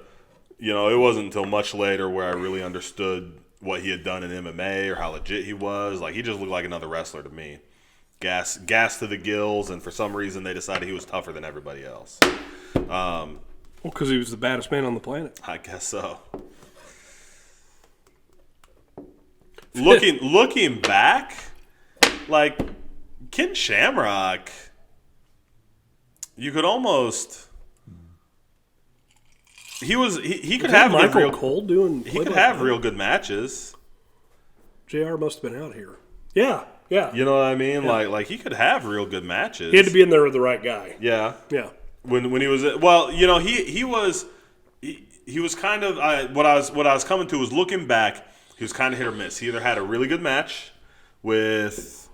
it wasn't until much later where I really understood what he had done in MMA or how legit he was. Like, he just looked like another wrestler to me. Gas to the gills, and for some reason they decided he was tougher than everybody else. Well, because he was the baddest man on the planet. I guess so. looking back, like Ken Shamrock, you could almost he could have Michael Cole doing. He could have real good matches. JR must have been out here. Yeah. You know what I mean? Yeah. Like he could have real good matches. He had to be in there with the right guy. Yeah. When he was he was kind of what I was coming to was looking back. He was kind of hit or miss. He either had a really good match with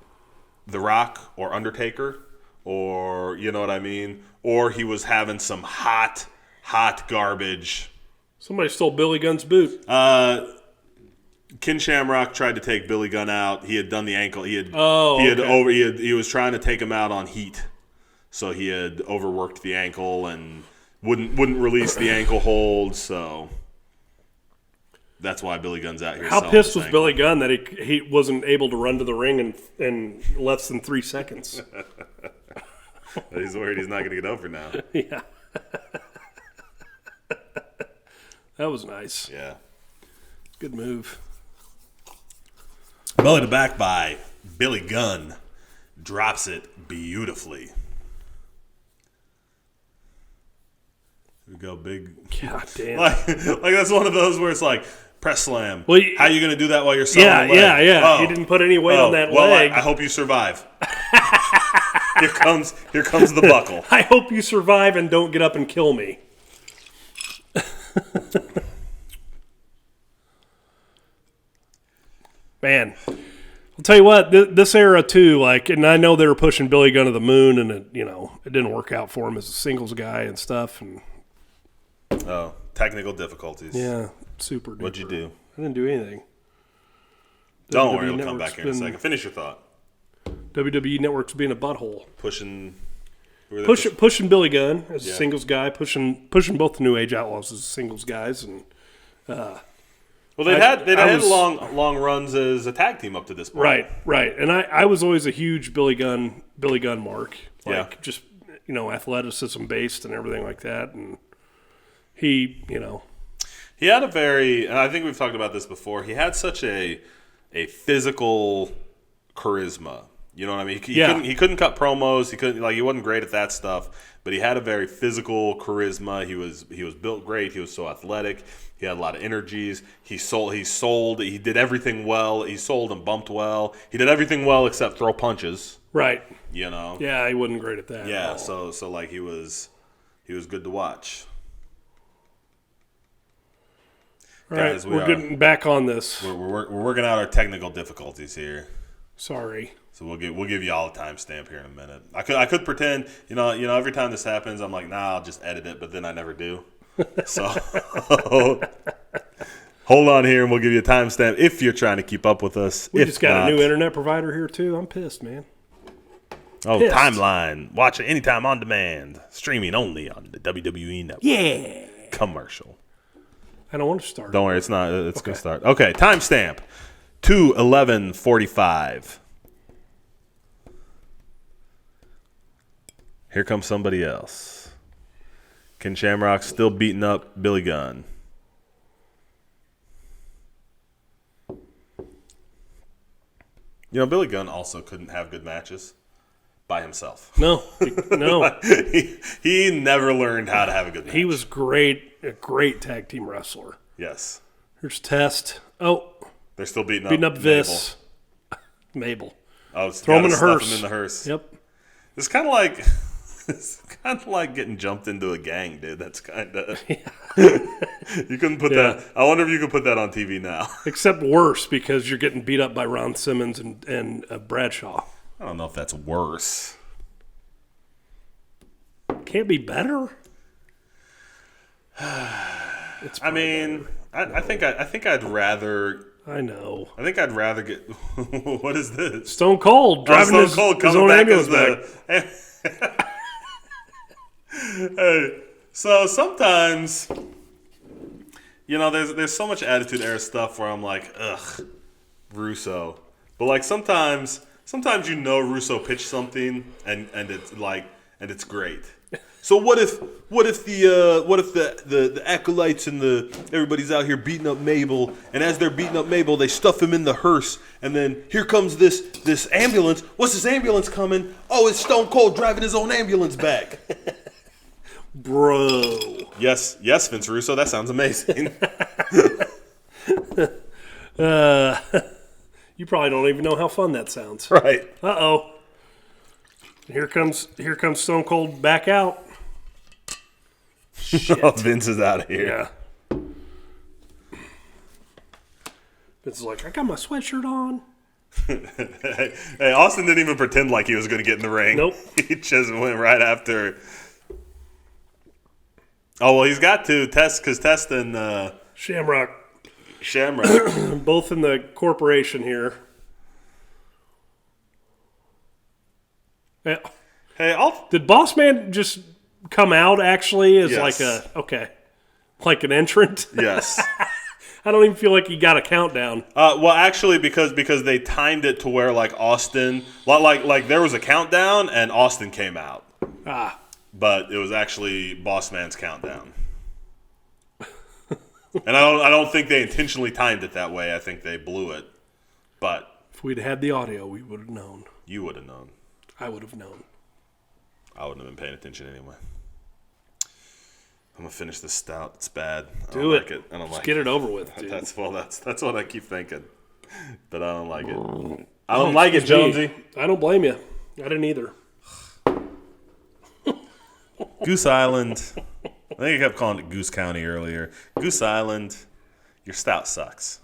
The Rock or Undertaker, or you know what I mean, or he was having some hot garbage. Somebody stole Billy Gunn's boot. Ken Shamrock tried to take Billy Gunn out. He had done the ankle. He was trying to take him out on heat, so he had overworked the ankle and wouldn't release the ankle hold. So that's why Billy Gunn's out here. How pissed was Billy Gunn that he wasn't able to run to the ring in less than 3 seconds? He's worried he's not going to get over now. Yeah, that was nice. Yeah, good move. Belly to back by Billy Gunn. Drops it beautifully. Here we go, big. God damn. Like that's one of those where it's like, press slam. Well, how are you going to do that while you're selling the leg? Yeah. Oh, he didn't put any weight on that leg. I hope you survive. Here comes the buckle. I hope you survive and don't get up and kill me. Man, I'll tell you what, this era too, like, and I know they were pushing Billy Gunn to the moon, and it didn't work out for him as a singles guy and stuff. And technical difficulties. Yeah, super duper. What'd you do? I didn't do anything. Don't worry, it'll come back here in a second. Finish your thought. WWE Network's being a butthole. Pushing Billy Gunn as a singles guy, pushing both the New Age Outlaws as singles guys, and well, they'd had long runs as a tag team up to this point. Right. And I was always a huge Billy Gunn mark. Just, athleticism based and everything like that. And he had a very, and I think we've talked about this before, he had such a physical charisma. You know what I mean? He couldn't cut promos. He wasn't great at that stuff, but he had a very physical charisma. He was built great. He was so athletic. He had a lot of energies. He sold. He did everything well. He sold and bumped well. He did everything well except throw punches. Right. Yeah, he wasn't great at that. Yeah, so like he was good to watch. All right, guys, we're getting back on this. We're working out our technical difficulties here. Sorry. So we'll give you all a timestamp here in a minute. I could pretend, every time this happens, I'm like, nah, I'll just edit it, but then I never do. So hold on here, and we'll give you a timestamp if you're trying to keep up with us. We just got a new internet provider here too. I'm pissed, man. Pissed. Timeline. Watch it anytime on demand. Streaming only on the WWE Network. Yeah. Commercial. I don't want to start. Don't worry, it's not. It's going to start. Okay, timestamp 2:11:45. Here comes somebody else. Ken Shamrock still beating up Billy Gunn. Billy Gunn also couldn't have good matches by himself. No. He never learned how to have a good match. He was a great tag team wrestler. Yes. Here's Test. Oh. They're still beating up Vis. Mabel. Oh, throw him in the hearse. Him in the hearse. Yep. It's kind of like getting jumped into a gang, dude. That's kind of you couldn't put that. I wonder if you could put that on TV now. Except worse, because you're getting beat up by Ron Simmons and Bradshaw. I don't know if that's worse. Can't be better. I mean, I think I'd rather. I know. I think I'd rather get. What is this? Stone Cold driving his own ambulance back. Hey, so sometimes, there's so much Attitude Era stuff where I'm like, ugh, Russo. But like sometimes Russo pitched something and it's great. So what if the acolytes and everybody's out here beating up Mabel, and as they're beating up Mabel, they stuff him in the hearse, and then here comes this ambulance. What's this ambulance coming? Oh, it's Stone Cold driving his own ambulance back. Bro. Yes, Vince Russo, that sounds amazing. You probably don't even know how fun that sounds. Right. Uh-oh. Here comes Stone Cold back out. Shit. Vince is out of here. Yeah. Vince is like, I got my sweatshirt on. Hey, Austin didn't even pretend like he was going to get in the ring. Nope. He just went right after. Oh, well, he's got to test, because Test and Shamrock. Shamrock. Both in the corporation here. Yeah. Hey, Did Boss Man just come out actually as Yes. like an entrant? Yes. I don't even feel like he got a countdown. Well, actually, because they timed it to where like Austin, like there was a countdown and Austin came out. Ah. But it was actually Boss Man's countdown. And I don't think they intentionally timed it that way. I think they blew it. But If we'd had the audio, we would have known. you would have known. I would have known. I wouldn't have been paying attention anyway. I'm gonna finish this stout. It's bad. I Do don't it. like it. I don't Just like get it. it over with, dude. That's what I keep thinking. But I don't like it. I don't like it, Jonesy. I don't blame you. I didn't either. Goose Island. I think I kept calling it Goose County earlier. Goose Island, your stout sucks.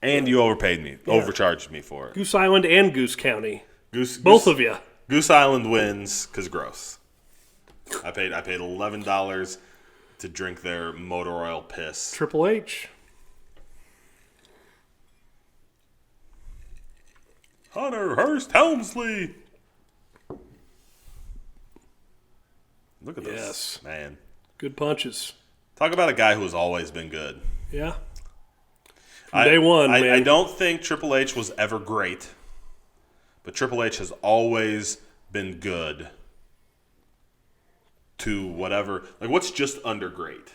And you overpaid me, overcharged me for it. Goose Island and Goose County. Both Both of you. Goose Island wins because gross. I paid $11 to drink their motor oil piss. Triple H. Hunter Hearst Helmsley. Look at this, man. Good punches. Talk about a guy who has always been good. Yeah. From day one, man. I don't think Triple H was ever great, but Triple H has always been good to whatever. Like, what's just under great?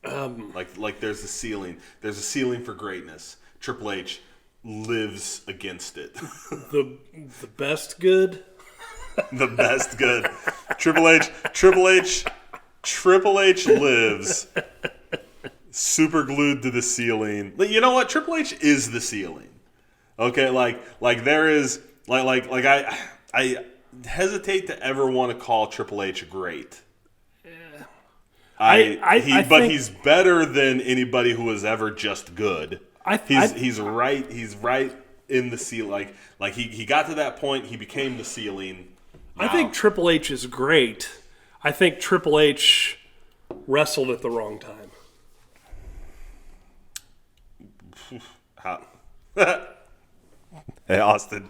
Like there's a ceiling. There's a ceiling for greatness. Triple H lives against it. The best good. The best good. Triple H lives super glued to the ceiling. You know what? Triple H is the ceiling. Okay, like there is like I hesitate to ever want to call Triple H great. But he's better than anybody who was ever just good. He's right in the ceiling. Like he got to that point. He became the ceiling. Now, I think Triple H is great. I think Triple H wrestled at the wrong time. How? Hey, Austin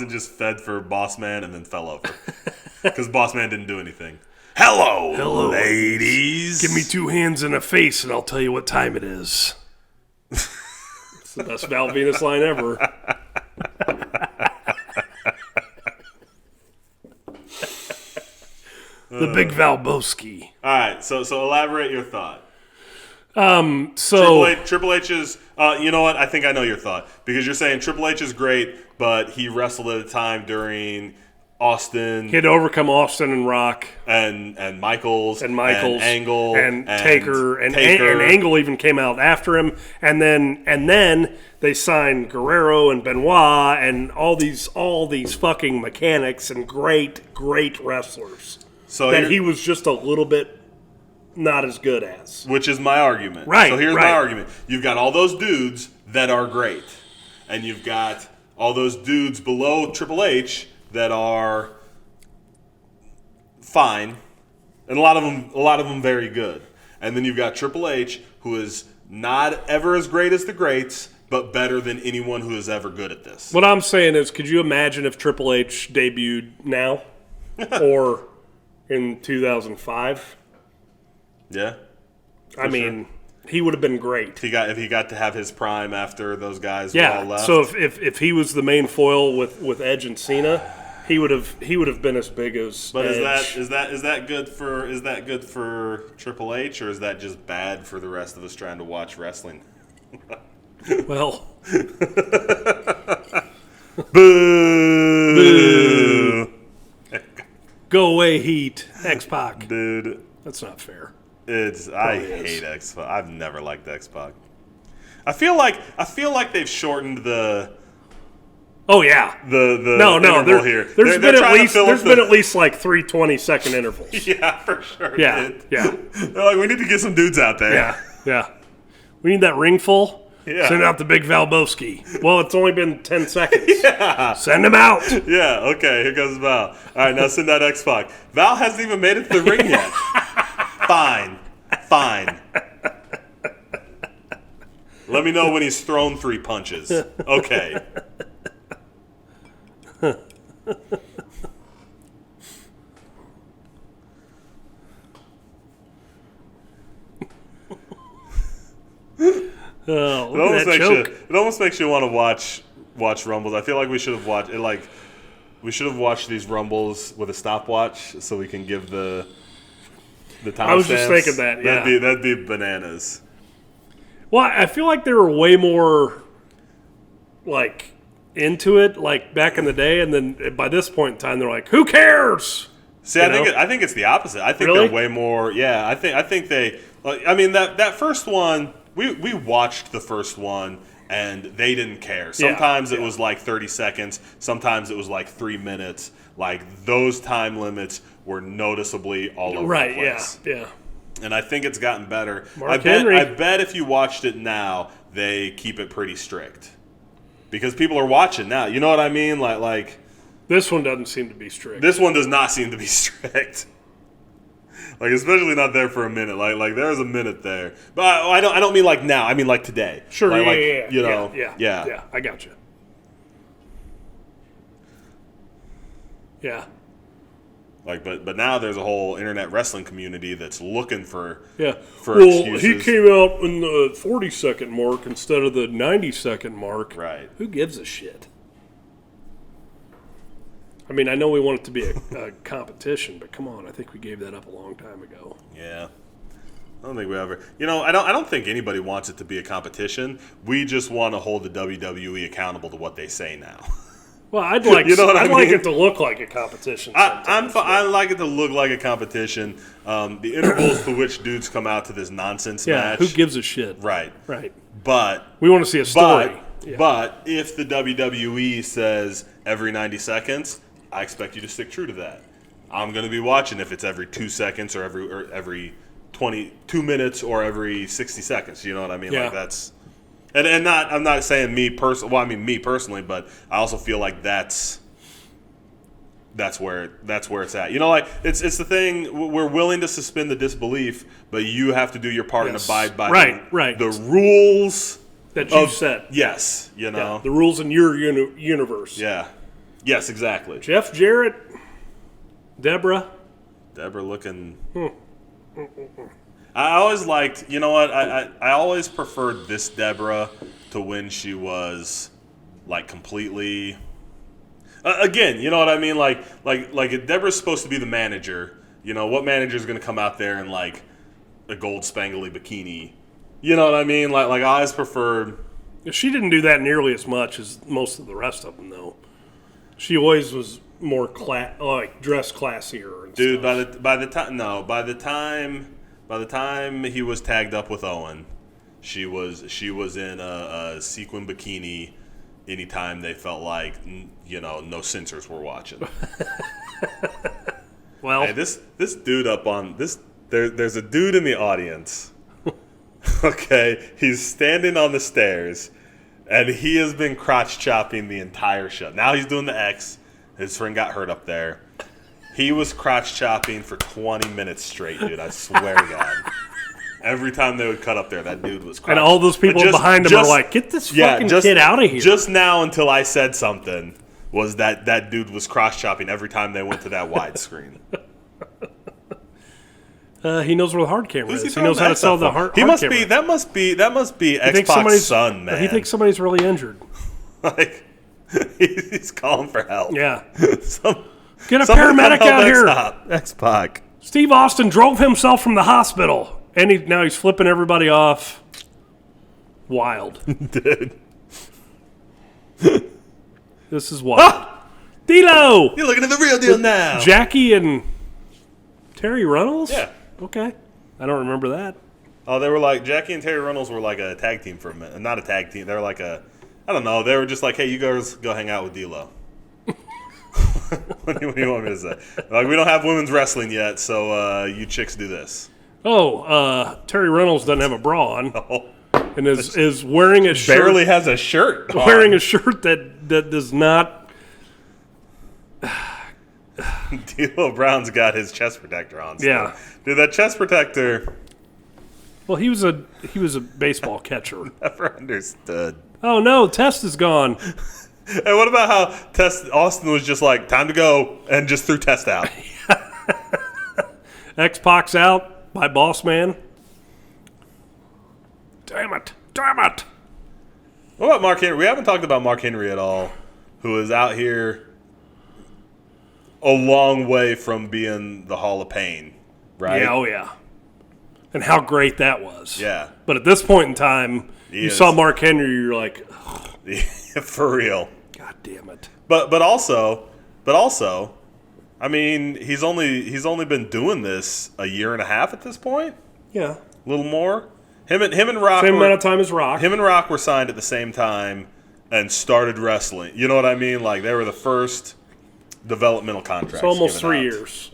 just fed for Boss Man and then fell over because Boss Man didn't do anything. Hello, ladies. Give me 2 hands and a face, and I'll tell you what time it is. It's the best Val Venus line ever. The big Valboski. All right, so elaborate your thought. Triple H is. You know what? I think I know your thought because you're saying Triple H is great, but he wrestled at a time during Austin. He had to overcome Austin and Rock and Michaels and Angle and Taker and Angle even came out after him, and then they signed Guerrero and Benoit and all these fucking mechanics and great wrestlers. So that he was just a little bit not as good as. Which is my argument. Right. So here's my argument. You've got all those dudes that are great, and you've got all those dudes below Triple H that are fine, and a lot of them very good. And then you've got Triple H, who is not ever as great as the greats, but better than anyone who is ever good at this. What I'm saying is, could you imagine if Triple H debuted now or in 2005? Yeah. I mean, he would have been great. If he got to have his prime after those guys were all left. So if he was the main foil with Edge and Cena, he would have been as big as. But Edge. is that good for Triple H, or is that just bad for the rest of us trying to watch wrestling? Well, boo! Go away, Heat. X-Pac. Dude, that's not fair. I hate X-Pac. I've never liked X-Pac. I feel like they've shortened the. Oh yeah. The interval here. There's been at least like 3 20-second intervals. Yeah, for sure. Yeah, dude. yeah. They're like, we need to get some dudes out there. Yeah. We need that ring full. Yeah. Send out the big Valboski. Well, it's only been 10 seconds. Yeah. Send him out. Yeah, okay, here goes Val. All right, now send out X-Pac. Val hasn't even made it to the ring yet. Fine. Let me know when he's thrown 3 punches. Okay. Oh, it almost makes you want to watch Rumbles. I feel like we should have watched it. Like we should have watched these Rumbles with a stopwatch so we can give the time. I was just thinking that. Yeah, that'd be bananas. Well, I feel like they were way more like into it, like back in the day, and then by this point in time, they're like, "Who cares?" See, I think it's the opposite. I think really? They're way more. Yeah, I think they. Like, I mean that first one. We watched the first one, and they didn't care. Sometimes it was like 30 seconds. Sometimes it was like 3 minutes. Like, those time limits were noticeably all over the place. Right, yeah. And I think it's gotten better. I bet if you watched it now, they keep it pretty strict. Because people are watching now. You know what I mean? Like this one doesn't seem to be strict. This one does not seem to be strict. Like, especially not there for a minute. Like there was a minute there, but I don't mean like now. I mean like today. Sure, yeah. Yeah. I got you. Yeah. Like, but now there's a whole internet wrestling community that's looking for excuses. He came out in the 40-second mark instead of the 90-second mark. Right. Who gives a shit? I mean, I know we want it to be a competition, but come on, I think we gave that up a long time ago. Yeah. I don't think we ever. I don't think anybody wants it to be a competition. We just want to hold the WWE accountable to what they say now. Well, I'd like like it to look like a competition. I like it to look like a competition. The intervals to which dudes come out to this nonsense match. Who gives a shit? Right. But we want to see a story. But if the WWE says every 90 seconds, I expect you to stick true to that. I'm going to be watching if it's every 2 seconds or every 22 minutes or every 60 seconds. You know what I mean? Yeah. Like that's and not. I'm not saying me personally. Well, I mean me personally, but I also feel like that's where it's at. Like it's the thing. We're willing to suspend the disbelief, but you have to do your part and abide by the rules that you set. Yes, the rules in your universe. Yeah. Yes, exactly. Jeff Jarrett, Deborah looking. I always liked. You know what? I always preferred this Deborah to when she was like completely. Again, you know what I mean? Like if Deborah's supposed to be the manager. What manager is going to come out there in like a gold spangly bikini? You know what I mean? Like I always preferred. She didn't do that nearly as much as most of the rest of them, though. She always was more dressed classier. And dude, stuff. by the time he was tagged up with Owen, she was in a sequin bikini. Anytime they felt like no censors were watching. Well, hey, this dude up on this. There's a dude in the audience. Okay, he's standing on the stairs. And he has been crotch chopping the entire show. Now he's doing the X. His friend got hurt up there. He was crotch chopping for 20 minutes straight, dude. I swear to God. Every time they would cut up there, that dude was crotch. And all those people behind him are like, get this fucking kid out of here. Just now until I said something was that dude was crotch chopping every time they went to that widescreen. He knows where the hard camera Who's is. He knows how to sell the hard He must camera. be. That must be X-Pac's son, man. He thinks somebody's really injured. Like he's calling for help. Yeah. Get a paramedic out here. X-Pac. Steve Austin drove himself from the hospital, and now he's flipping everybody off. Wild. Dude. This is wild. D-Lo! You're looking at the real deal now. Jackie and Terry Runnels? Yeah. Okay. I don't remember that. Oh, they were like, Jackie and Terry Runnels were like a tag team for a minute. Not a tag team. They were like I don't know. They were just like, hey, you guys go hang out with D-Lo. What do you want me to say? Like, we don't have women's wrestling yet, so you chicks do this. Oh, Terry Runnels doesn't have a bra on. Oh. And is wearing a shirt. Barely has a shirt on. Wearing a shirt that does not. D'Lo Brown's got his chest protector on. So. Yeah. Dude, that chest protector. Well, he was a baseball catcher. Never understood. Oh, no, Test is gone. And what about how Austin was just like, time to go, and just threw Test out? X-Pac's out by Boss Man. Damn it. What about Mark Henry? We haven't talked about Mark Henry at all, who is out here a long way from being the Hall of Pain, right? Yeah, oh yeah. And how great that was. Yeah. But at this point in time, you saw Mark Henry, you're like, for real. God damn it. But also, I mean, he's only been doing this a year and a half at this point. Yeah. A little more. Him and Rock. Same amount of time as Rock. Him and Rock were signed at the same time and started wrestling. You know what I mean? Like, they were the first developmental contracts. So almost 3 out. years,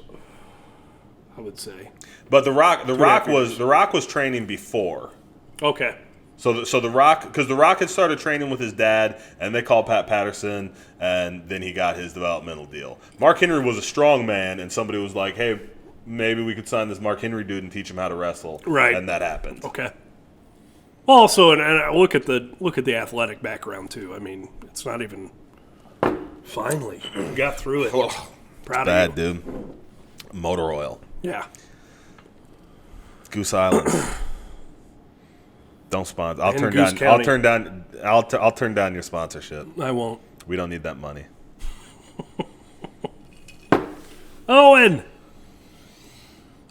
I would say. But the Rock was training before. Okay. So the Rock, because the Rock had started training with his dad, and they called Pat Patterson, and then he got his developmental deal. Mark Henry was a strong man, and somebody was like, "Hey, maybe we could sign this Mark Henry dude and teach him how to wrestle." Right. And that happened. Okay. Well, also, and I look at the athletic background too. I mean, it's not even. Finally, we got through it. Proud Bad, of you, dude. Motor oil. Yeah. Goose Island. Don't sponsor. I'll And turn Goose down. County. I'll turn down your sponsorship. I won't. We don't need that money. Owen.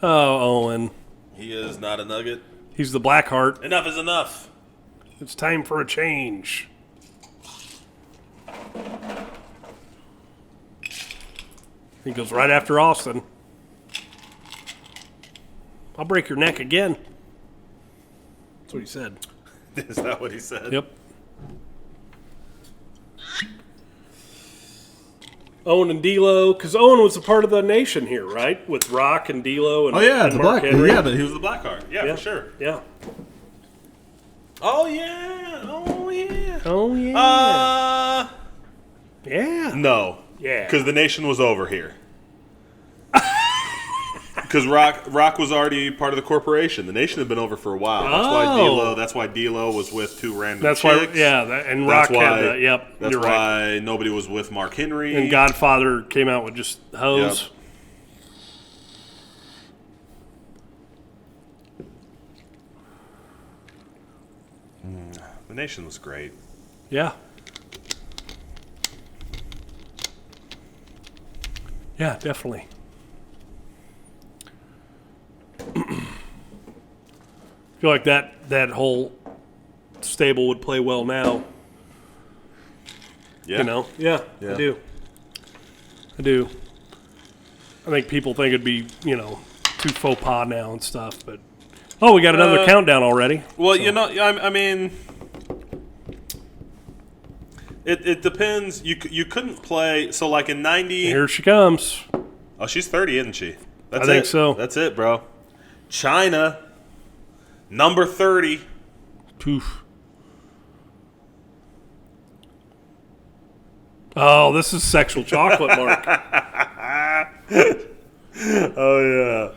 Oh, Owen. He is not a nugget. He's the Blackheart. Enough is enough. It's time for a change. He goes right after Austin. I'll break your neck again. That's what he said. Is that what he said? Yep. Owen and D'Lo, because Owen was a part of the nation here, right? With Rock and D'Lo and and Mark Henry. Yeah, he was the Blackheart. Yeah, for sure. Yeah. Oh yeah. Oh yeah. Oh yeah. Yeah. No. Yeah. Because the nation was over here. Because Rock was already part of the corporation. The nation had been over for a while. That's why D'Lo was with two random chicks. And Rock had the, yep. That's you're why right. nobody was with Mark Henry. And Godfather came out with just hose. Yep. The nation was great. Yeah. Yeah, definitely. I feel like that whole stable would play well now. Yeah. You know? Yeah, Yeah. I do. I think people think it'd be, too faux pas now and stuff, but... Oh, we got another countdown already. Well, I mean... It depends. You couldn't play... So, like, in 90... Here she comes. Oh, she's 30, isn't she? That's I think so. That's it, bro. China, number 30. Poof. Oh, this is sexual chocolate, Mark. Oh, yeah.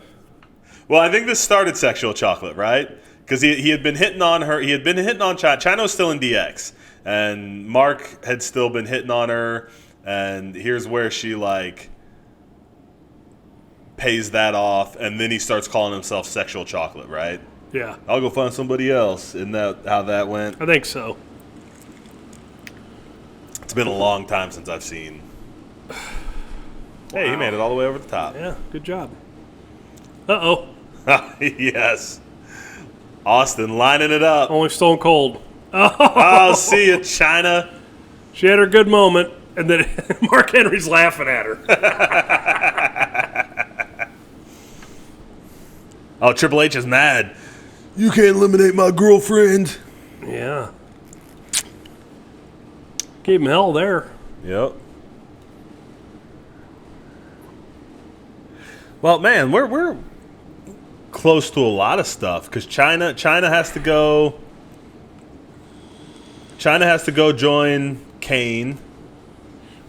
Well, I think this started sexual chocolate, right? Because he had been hitting on her. He had been hitting on China. China was still in DX. And Mark had still been hitting on her. And here's where she, like... pays that off, and then he starts calling himself Sexual Chocolate, right? Yeah. I'll go find somebody else. Isn't that how that went? I think so. It's been a long time since I've seen. Hey, he made it all the way over the top. Yeah, good job. Uh-oh. Yes. Austin lining it up. Only Stone Cold. Oh, see you, China. She had her good moment, and then Mark Henry's laughing at her. Oh, Triple H is mad. You can't eliminate my girlfriend. Yeah. Gave him hell there. Yep. Well, man, we're close to a lot of stuff because China has to go. China has to go join Kane.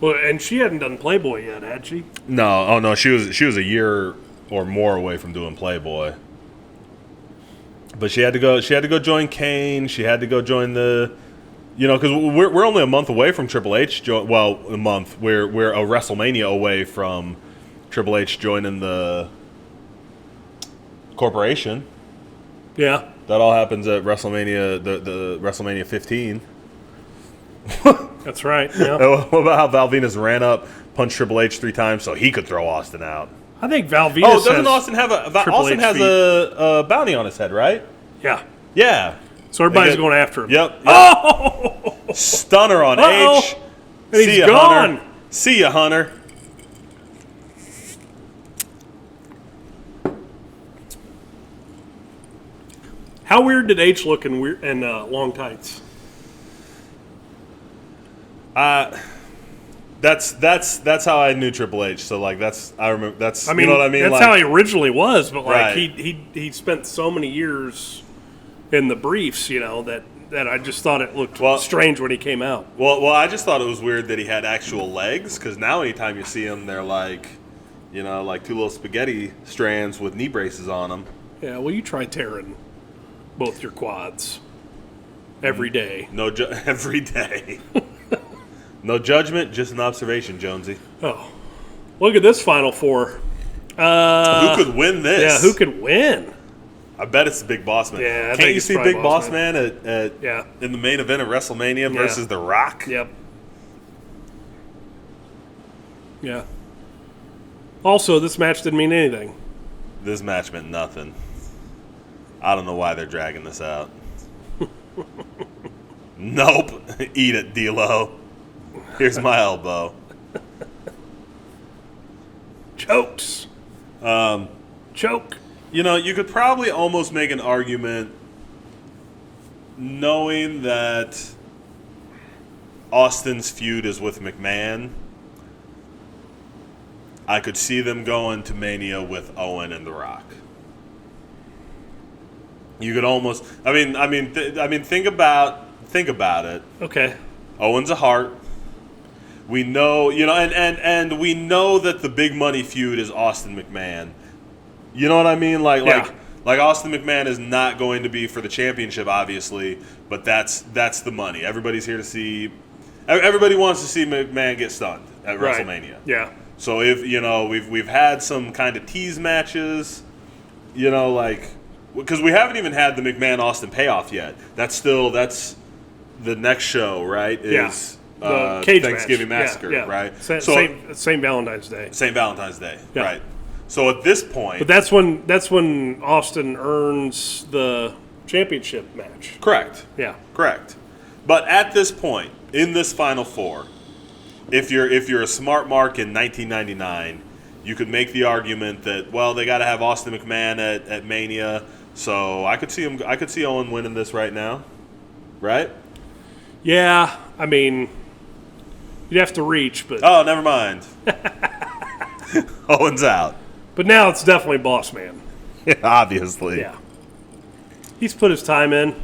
Well, and she hadn't done Playboy yet, had she? No, oh no, she was a year or more away from doing Playboy. But she had to go join Kane. She had to go join the, because we're only a month away from Triple H. A month. We're a WrestleMania away from Triple H joining the corporation. Yeah. That all happens at WrestleMania, the WrestleMania 15. That's right. Yeah. What about how Val Venus ran up, punched Triple H 3 times so he could throw Austin out? I think Val Venus. Austin have Austin has a bounty on his head, right? Yeah. Yeah. So everybody's going after him. Yep. Oh! Stunner on H. And he's gone. Hunter. See ya, Hunter. How weird did H look in long tights? That's how I knew Triple H. So like I remember that's I mean, you know what I mean. That's like, how he originally was, but like right. he spent so many years in the briefs, that I just thought it looked strange when he came out. Well, I just thought it was weird that he had actual legs because now anytime you see him, they're like, like 2 little spaghetti strands with knee braces on them. Yeah, well, you try tearing both your quads every day. Every day. No judgment, just an observation, Jonesy. Oh, look at this Final Four. Who could win this? Yeah, who could win? I bet it's the Big Boss Man. Yeah, Can't you see Big Boss Man at in the main event of WrestleMania versus The Rock? Yep. Yeah. Also, this match didn't mean anything. This match meant nothing. I don't know why they're dragging this out. Nope. Eat it, D-Lo. Here's my elbow. Chokes. Choke. You could probably almost make an argument knowing that Austin's feud is with McMahon. I could see them going to Mania with Owen and The Rock. You could almost think about it. Okay. Owen's a heart. We know, and we know that the big money feud is Austin McMahon. You know what I mean? Like Austin McMahon is not going to be for the championship, obviously, but that's the money. Everybody's here to see. Everybody wants to see McMahon get stunned at WrestleMania. Yeah. So if we've had some kind of tease matches, because we haven't even had the McMahon Austin payoff yet. That's the next show, right? Is the cage Thanksgiving match. Massacre, right? Same Valentine's Day. Same Valentine's Day, right? So at this point, but that's when Austin earns the championship match. Correct. Yeah. Correct. But at this point in this Final Four, if you're a smart mark in 1999, you could make the argument that they got to have Austin McMahon at Mania. So I could see Owen winning this right now, right? Yeah, I mean, you'd have to reach, but never mind. Owen's out. But now it's definitely Boss Man. Yeah, obviously. Yeah. He's put his time in.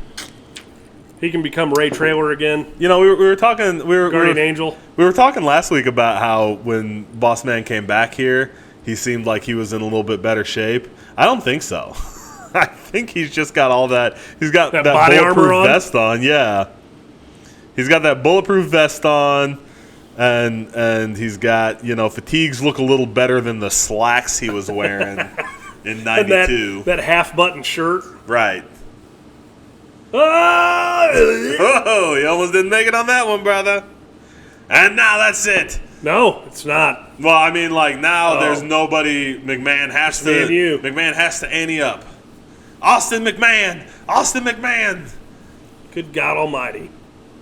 He can become Ray Traylor again. We were talking. Guardian Angel. We were talking last week about how when Boss Man came back here, he seemed like he was in a little bit better shape. I don't think so. I think he's just got all that. He's got that body armor bulletproof vest on. Yeah. He's got that bulletproof vest on. and he's got, fatigues look a little better than the slacks he was wearing in '92. That half-button shirt. Right. Oh, Oh, you almost didn't make it on that one, brother. And now that's it. no, it's not. Well, I mean, now there's nobody. McMahon has to. Me and you. McMahon has to ante up. Austin McMahon. Good God Almighty.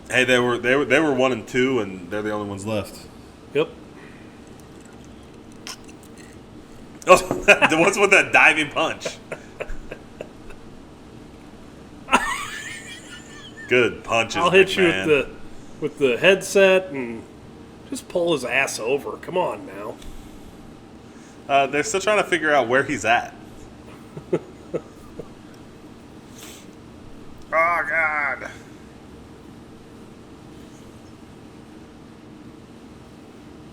Hey, they were 1-2, and they're the only ones left. Yep. Oh, what's with that diving punch? Good punches. I'll hit McMahon. you with the headset and just pull his ass over. Come on now. They're still trying to figure out where he's at. Oh, God.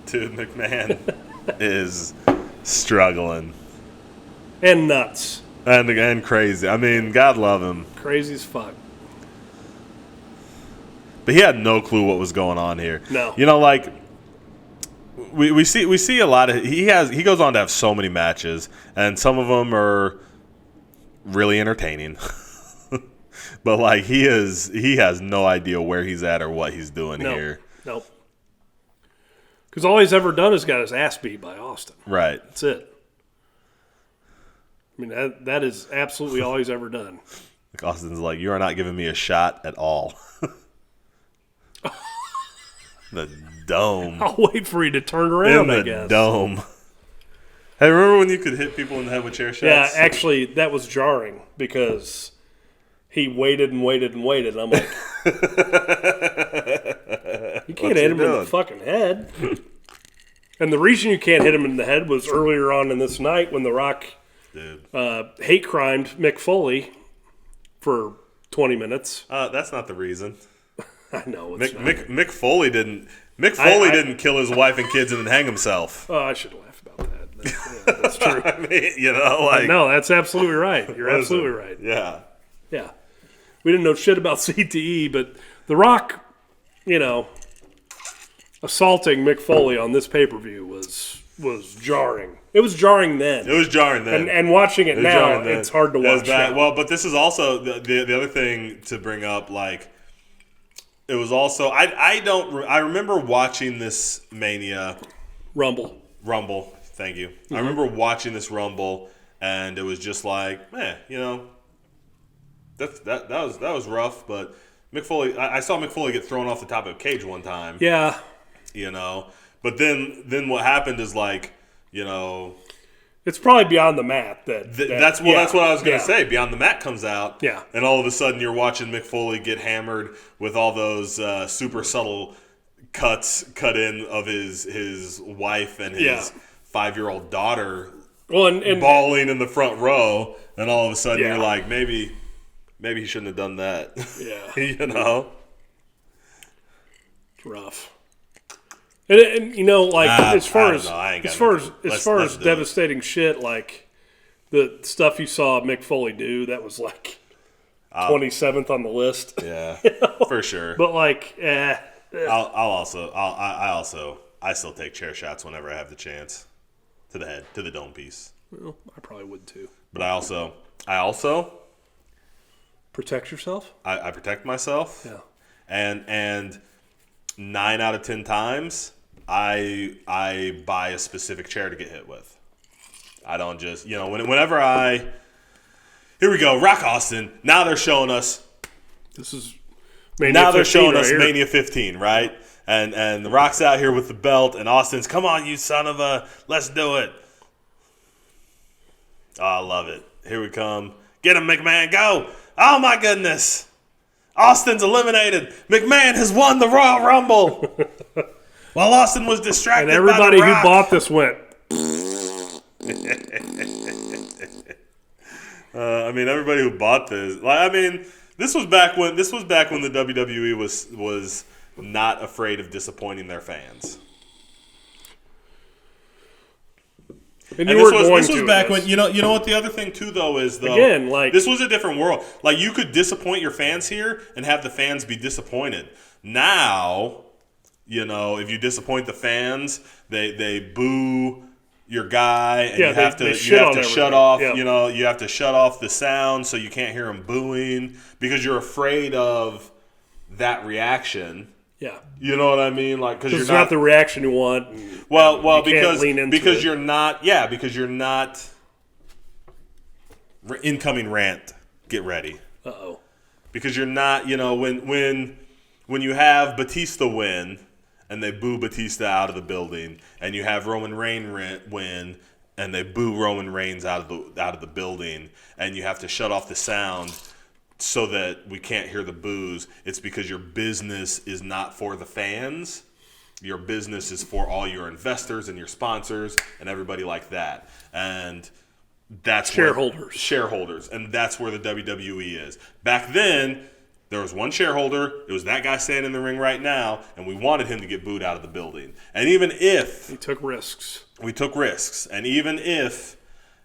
Dude, McMahon is struggling. And nuts. And crazy. I mean, God love him. Crazy as fuck. But he had no clue what was going on here. No. We see a lot of he goes on to have so many matches, and some of them are really entertaining. But he has no idea where he's at or what he's doing here. Nope. Because all he's ever done is got his ass beat by Austin. Right. That's it. I mean, that is absolutely all he's ever done. Austin's like, you are not giving me a shot at all. The dome. I'll wait for you to turn around, I guess. In the dome. Hey, remember when you could hit people in the head with chair shots? Yeah, actually, that was jarring because he waited and waited and waited. And I'm like, you can't hit him in the fucking head. And the reason you can't hit him in the head was earlier on in this night when The Rock hate crimed Mick Foley for 20 minutes. That's not the reason. I know it's Mick Foley didn't. Mick Foley didn't kill his wife and kids and then hang himself. Oh, I should laugh about that. That's true. I mean, no, that's absolutely right. You're absolutely right. Yeah. Yeah. We didn't know shit about CTE, but The Rock, assaulting Mick Foley on this pay-per-view was jarring. It was jarring then. It was jarring then. And watching it now, it's hard to watch now. Well, but this is also the other thing to bring up, it was also I remember watching this Mania Rumble. Thank you. Mm-hmm. I remember watching this Rumble, and it was just that was rough. But Mick Foley, I saw Mick Foley get thrown off the top of a cage one time. Yeah. But then what happened is it's probably Beyond the Mat that's what I was going to say. Beyond the Mat comes out, and all of a sudden you're watching Mick Foley get hammered with all those super subtle cuts cut in of his wife and his 5-year-old daughter, and bawling in the front row, and all of a sudden you're like, maybe he shouldn't have done that. Yeah, it's rough. And as far as devastating shit, the stuff you saw Mick Foley do, that was 27th on the list. Yeah, for sure. But I still take chair shots whenever I have the chance to the head, to the dome piece. Well, I probably would too. But I also protect yourself. I protect myself. Yeah, and 9 out of 10 times, I buy a specific chair to get hit with. I don't just, whenever here we go, Rock Austin. Now they're showing us. This is Mania. Now they're showing us Mania 15, right? And the Rock's out here with the belt, and Austin's, come on, you son of a, let's do it. Oh, I love it. Here we come. Get him, McMahon, go. Oh, my goodness. Austin's eliminated. McMahon has won the Royal Rumble. While Austin was distracted and everybody by the Rock. Who bought this went. Everybody who bought this. This was back when the WWE was not afraid of disappointing their fans. And this was back when you know what the other thing too though is again this was a different world. You could disappoint your fans here and have the fans be disappointed. Now You know, if you disappoint the fans, they boo your guy, and you have to shut off. Yep. You know, you have to shut off the sound so you can't hear them booing because you're afraid of that reaction. Yeah, you know what I mean, like because it's not the reaction you want. Because you're not. Yeah, because you're not. Incoming rant. Get ready. Uh-oh. Because you're not. You know when you have Batista win. And they boo Batista out of the building, and you have Roman Reigns win, and they boo Roman Reigns out of the building, and you have to shut off the sound so that we can't hear the boos. It's because your business is not for the fans. Your business is for all your investors and your sponsors and everybody like that. And that's shareholders, and that's where the WWE is. Back then, there was one shareholder. It was that guy standing in the ring right now, and we wanted him to get booed out of the building. And even if we took risks, and even if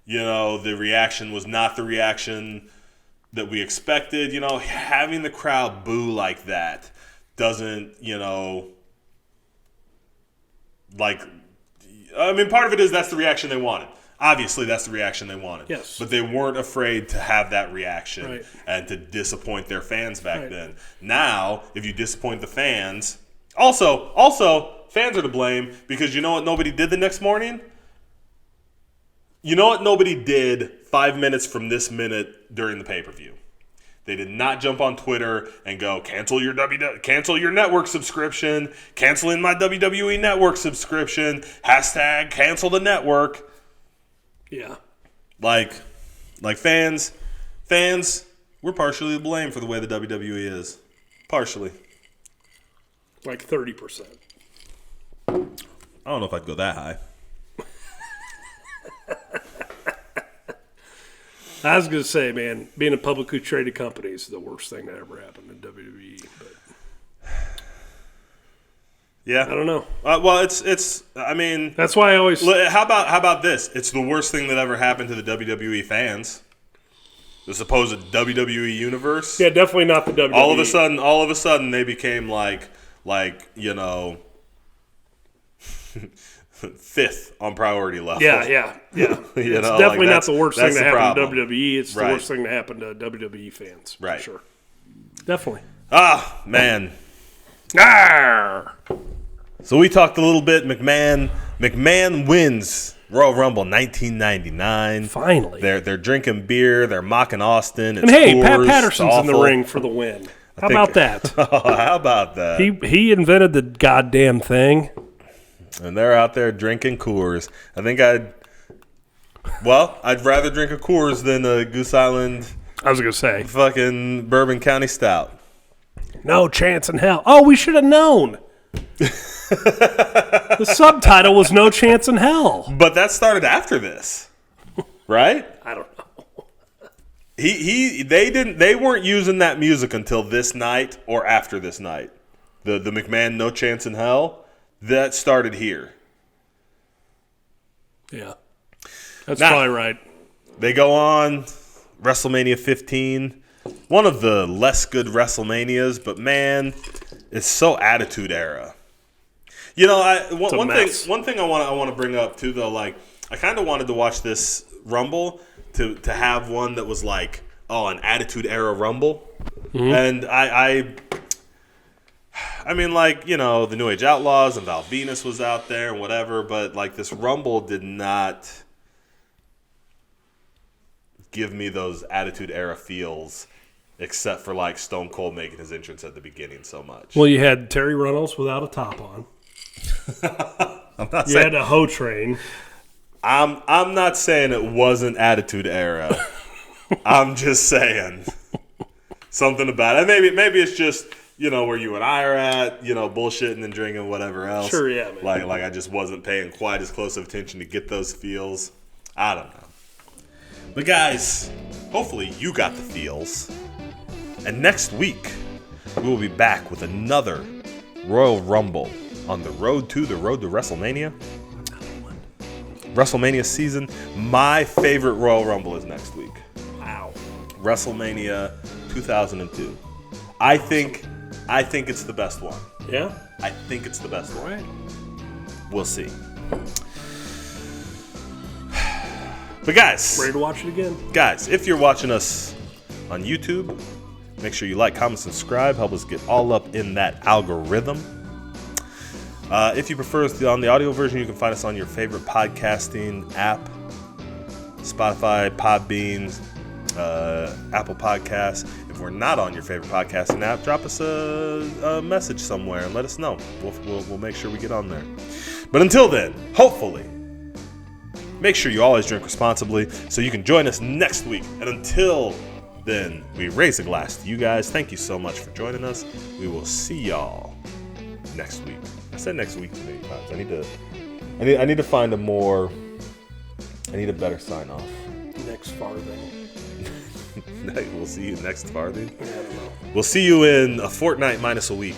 the reaction was not the reaction that we expected, having the crowd boo like that doesn't, part of it is that's the reaction they wanted. Obviously, that's the reaction they wanted. Yes. But they weren't afraid to have that reaction right. and to disappoint their fans back right. then. Now, if you disappoint the fans... Also, fans are to blame because you know what nobody did the next morning? You know what nobody did 5 minutes from this minute during the pay-per-view? They did not jump on Twitter and go, cancel your network subscription, canceling my WWE network subscription, hashtag cancel the network. Yeah. Like fans, we're partially to blame for the way the WWE is. Partially. Like 30%. I don't know if I'd go that high. I was going to say, man, being a publicly traded company is the worst thing that ever happened in WWE. But yeah, I don't know. Well, it's. I mean, that's why I always. How about this? It's the worst thing that ever happened to the WWE fans. The supposed WWE universe. Yeah, definitely not the WWE. All of a sudden, they became like fifth on priority level. Yeah. It's definitely not the worst thing that happened to WWE. It's the worst thing that happened to WWE fans. Right. For sure. Definitely. Ah, man. Arr! So we talked a little bit. McMahon wins Royal Rumble 1999. Finally. They're drinking beer. They're mocking Austin. And hey, Pat Patterson's in the ring for the win. How about that? How about that? He invented the goddamn thing. And they're out there drinking Coors. I think I'd rather drink a Coors than a Goose Island. I was going to say. Fucking Bourbon County Stout. No chance in hell. Oh, we should have known. The subtitle was No Chance in Hell. But that started after this, right? I don't know. They weren't using that music until this night or after this night. The McMahon No Chance in Hell, that started here. Yeah. That's probably right. They go on WrestleMania 15. One of the less good WrestleManias, but man, it's so Attitude Era. One thing I want to bring up too, though, like I kind of wanted to watch this Rumble to have one that was like, an Attitude Era Rumble, and I mean, like, the New Age Outlaws and Val Venus was out there and whatever, but like this Rumble did not give me those Attitude Era feels. Except for like Stone Cold making his entrance at the beginning so much. Well, you had Terry Runnels without a top on. You had a hoe train. I'm not saying it wasn't Attitude Era. I'm just saying something about it. Maybe it's just where you and I are at, bullshitting and drinking whatever else. Sure, yeah, man. Like I just wasn't paying quite as close of attention to get those feels. I don't know. But guys, hopefully you got the feels. And next week, we will be back with another Royal Rumble on the road to WrestleMania. WrestleMania season. My favorite Royal Rumble is next week. Wow. WrestleMania 2002. I think I think it's the best one. Yeah? I think it's the best one. Right. We'll see. But guys. Ready to watch it again? Guys, if you're watching us on YouTube, make sure you like, comment, subscribe. Help us get all up in that algorithm. If you prefer us on the audio version, you can find us on your favorite podcasting app. Spotify, Podbean, Apple Podcasts. If we're not on your favorite podcasting app, drop us a message somewhere and let us know. We'll make sure we get on there. But until then, hopefully, make sure you always drink responsibly so you can join us next week. And until then, we raise a glass to you guys. Thank you so much for joining us. We will see y'all next week. I said next week too many times. I need to find I need a better sign off. Next farthing. We'll see you next farthing. I don't know. We'll see you in a fortnight minus a week.